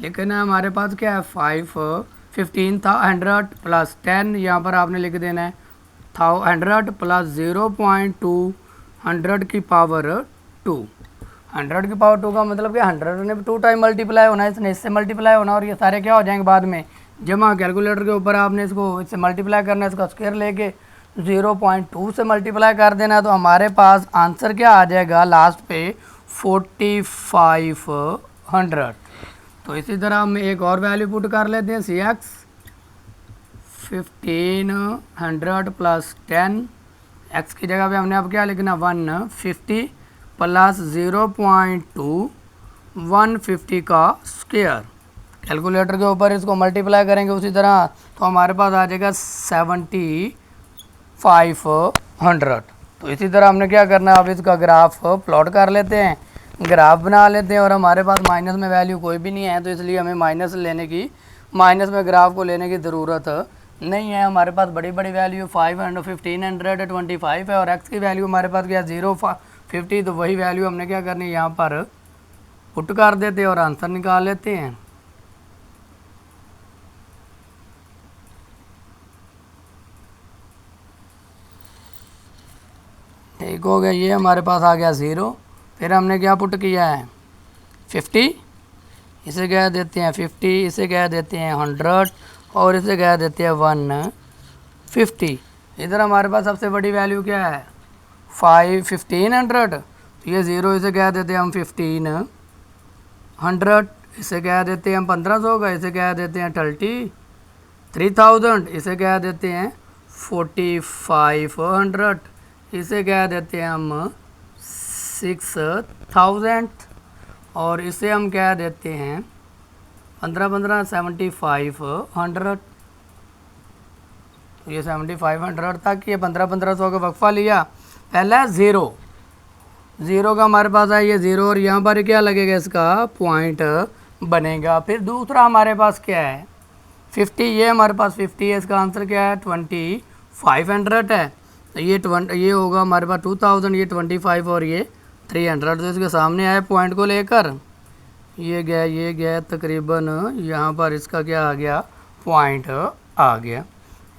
लिखना है, हमारे पास क्या है 1500 प्लस 10, यहाँ पर आपने लिख देना है 100 प्लस 0.2 100 की पावर 2। 100 की पावर 2 का मतलब कि 100 ने 2 टाइम मल्टीप्लाई होना है, इसने इससे मल्टीप्लाई होना और ये सारे क्या हो जाएंगे बाद में जमा। कैलकुलेटर के ऊपर आपने इसको इससे मल्टीप्लाई करना है, इसका स्क्वायर लेके 0.2 से मल्टीप्लाई कर देना। तो हमारे पास आंसर क्या आ जाएगा लास्ट पे 4500। तो इसी तरह हम एक और वैल्यू पुट कर लेते हैं सी एक्स 1500 प्लस 10 एक्स की जगह पे हमने अब क्या लिखना 150 प्लस 0.2 150 का स्क्वायर। कैलकुलेटर के ऊपर इसको मल्टीप्लाई करेंगे उसी तरह तो हमारे पास आ जाएगा 7500। तो इसी तरह हमने क्या करना है, अब इसका ग्राफ प्लॉट कर लेते हैं, ग्राफ बना लेते हैं। और हमारे पास माइनस में वैल्यू कोई भी नहीं है तो इसलिए हमें माइनस में ग्राफ को लेने की ज़रूरत नहीं है। हमारे पास बड़ी बड़ी वैल्यू 500 1525 है और एक्स की वैल्यू हमारे पास क्या 050। तो वही वैल्यू हमने क्या करनी है यहाँ पर पुट कर देते हैं और आंसर निकाल लेते हैं। ठीक हो गया, ये हमारे पास आ गया 0। फिर हमने क्या पुट किया है 50, इसे कह देते हैं 50, इसे कह देते हैं 100 और इसे कह देते हैं 150। इधर हमारे पास सबसे बड़ी वैल्यू क्या है 1500। तो ये 0 इसे कह देते हैं हम 1500, इसे कह देते हैं हम 1500 का, इसे कह देते हैं 3000, इसे कह देते हैं 4500, इसे कह देते हैं हम 6000 और इसे हम कह देते हैं 15 7500। तो ये 7500 तक ये 1500 का वक्फा लिया। पहला 0 का हमारे पास है ये 0 और यहाँ पर क्या लगेगा इसका पॉइंट बनेगा। फिर दूसरा हमारे पास क्या है 50, ये हमारे पास 50 है, इसका आंसर क्या है 2500 है। तो ये होगा हमारे पास 2000, ये 25 और ये 300। तो इसके सामने आए पॉइंट को लेकर ये गया तकरीबन यहाँ पर इसका क्या आ गया पॉइंट आ गया।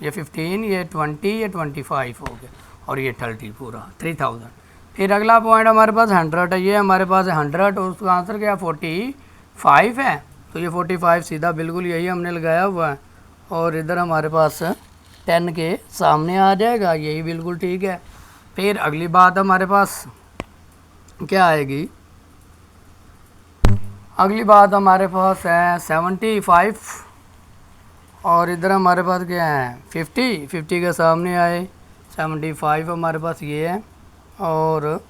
ये 15, ये 20, ये 25 हो गया और ये 30 पूरा 3000। फिर अगला पॉइंट हमारे पास 100 है, ये हमारे पास 100 और उसका आंसर क्या 45 है। तो ये 45 सीधा बिल्कुल यही हमने लगाया हुआ है और इधर हमारे पास 10 के सामने आ जाएगा, यही बिल्कुल ठीक है। फिर अगली बात हमारे पास क्या आएगी, अगली बात हमारे पास है 75 और इधर हमारे पास क्या है 50 के सामने आए 75 हमारे पास ये है और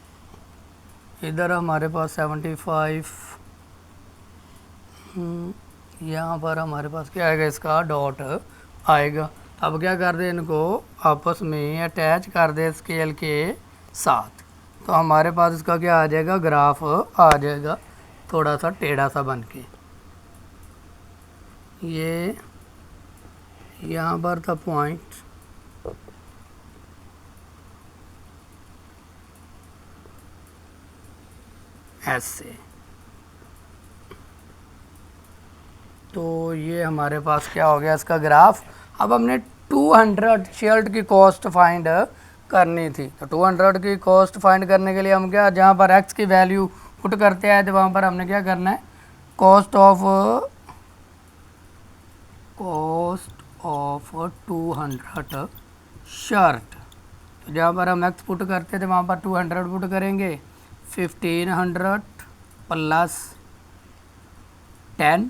इधर हमारे पास 75 यहाँ पर हमारे पास क्या आएगा इसका डॉट आएगा। अब क्या कर दे इनको आपस में अटैच कर दे स्केल के साथ तो हमारे पास इसका क्या आ जाएगा ग्राफ आ जाएगा थोड़ा सा टेढ़ा सा बन के। ये यहाँ पर था पॉइंट ऐसे, तो ये हमारे पास क्या हो गया इसका ग्राफ। अब हमने 200 शर्ट की कॉस्ट फाइंड करनी थी तो 200 की कॉस्ट फाइंड करने के लिए हम क्या जहाँ पर एक्स की वैल्यू पुट करते हैं तो वहाँ पर हमने क्या करना है कॉस्ट ऑफ 200 शर्ट। तो जहाँ पर हम एक्स पुट करते थे वहाँ पर 200 पुट करेंगे 1500 प्लस 10,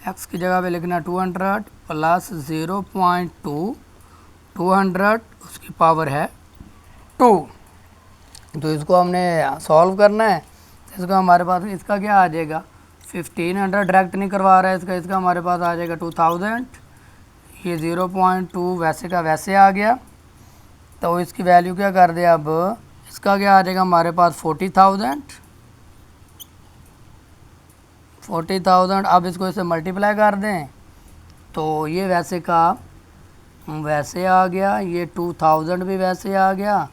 एक्स की जगह पे लिखना 200 प्लस 0.2, 200 उसकी पावर है 2। तो इसको हमने सॉल्व करना है तो इसका हमारे पास इसका क्या आ जाएगा 1500 डायरेक्ट नहीं करवा रहा है इसका हमारे पास आ जाएगा 2000। ये 0.2 वैसे का वैसे आ गया तो इसकी वैल्यू क्या कर दे अब इसका क्या आ जाएगा हमारे पास 40,000। अब इसको इसे मल्टीप्लाई कर दें तो ये वैसे का वैसे आ गया, ये 2000 भी वैसे आ गया।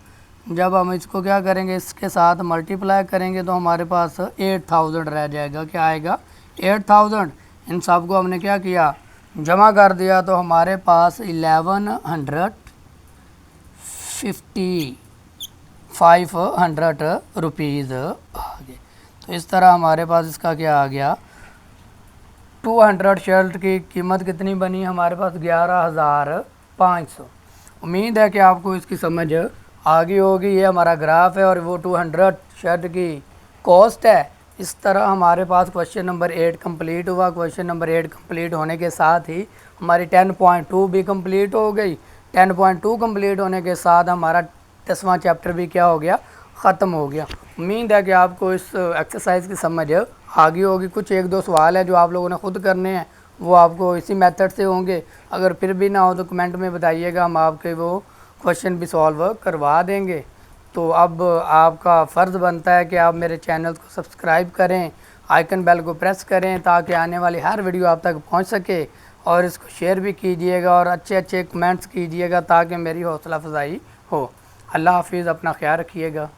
जब हम इसको क्या करेंगे इसके साथ मल्टीप्लाई करेंगे तो हमारे पास 8000 रह जाएगा। क्या आएगा 8000। इन सब को हमने क्या किया जमा कर दिया तो हमारे पास 1155 रुपीज़ आ गए। तो इस तरह हमारे पास इसका क्या आ गया 200 शर्ट की कीमत कितनी बनी हमारे पास 11,500। उम्मीद है कि आपको इसकी समझ आ गई होगी। ये हमारा ग्राफ है और वो 200 शर्ट की कॉस्ट है इस तरह हमारे पास क्वेश्चन नंबर 8 कंप्लीट हुआ। क्वेश्चन नंबर 8 कंप्लीट होने के साथ ही हमारी 10.2 भी कंप्लीट हो गई। 10.2 कंप्लीट होने के साथ हमारा 10वां चैप्टर भी क्या हो गया, ख़त्म हो गया। उम्मीद है कि आपको इस एक्सरसाइज की समझ आ गई होगी। कुछ एक दो सवाल है जो आप लोगों ने ख़ुद करने हैं, वो आपको इसी मेथड से होंगे। अगर फिर भी ना हो तो कमेंट में बताइएगा, हम आपके वो क्वेश्चन भी सॉल्व करवा देंगे। तो अब आपका फ़र्ज़ बनता है कि आप मेरे चैनल को सब्सक्राइब करें, आइकन बेल को प्रेस करें ताकि आने वाली हर वीडियो आप तक पहुंच सके, और इसको शेयर भी कीजिएगा और अच्छे अच्छे कमेंट्स कीजिएगा ताकि मेरी हौसला अफजाई हो। अल्लाह हाफिज़, अपना ख्याल रखिएगा।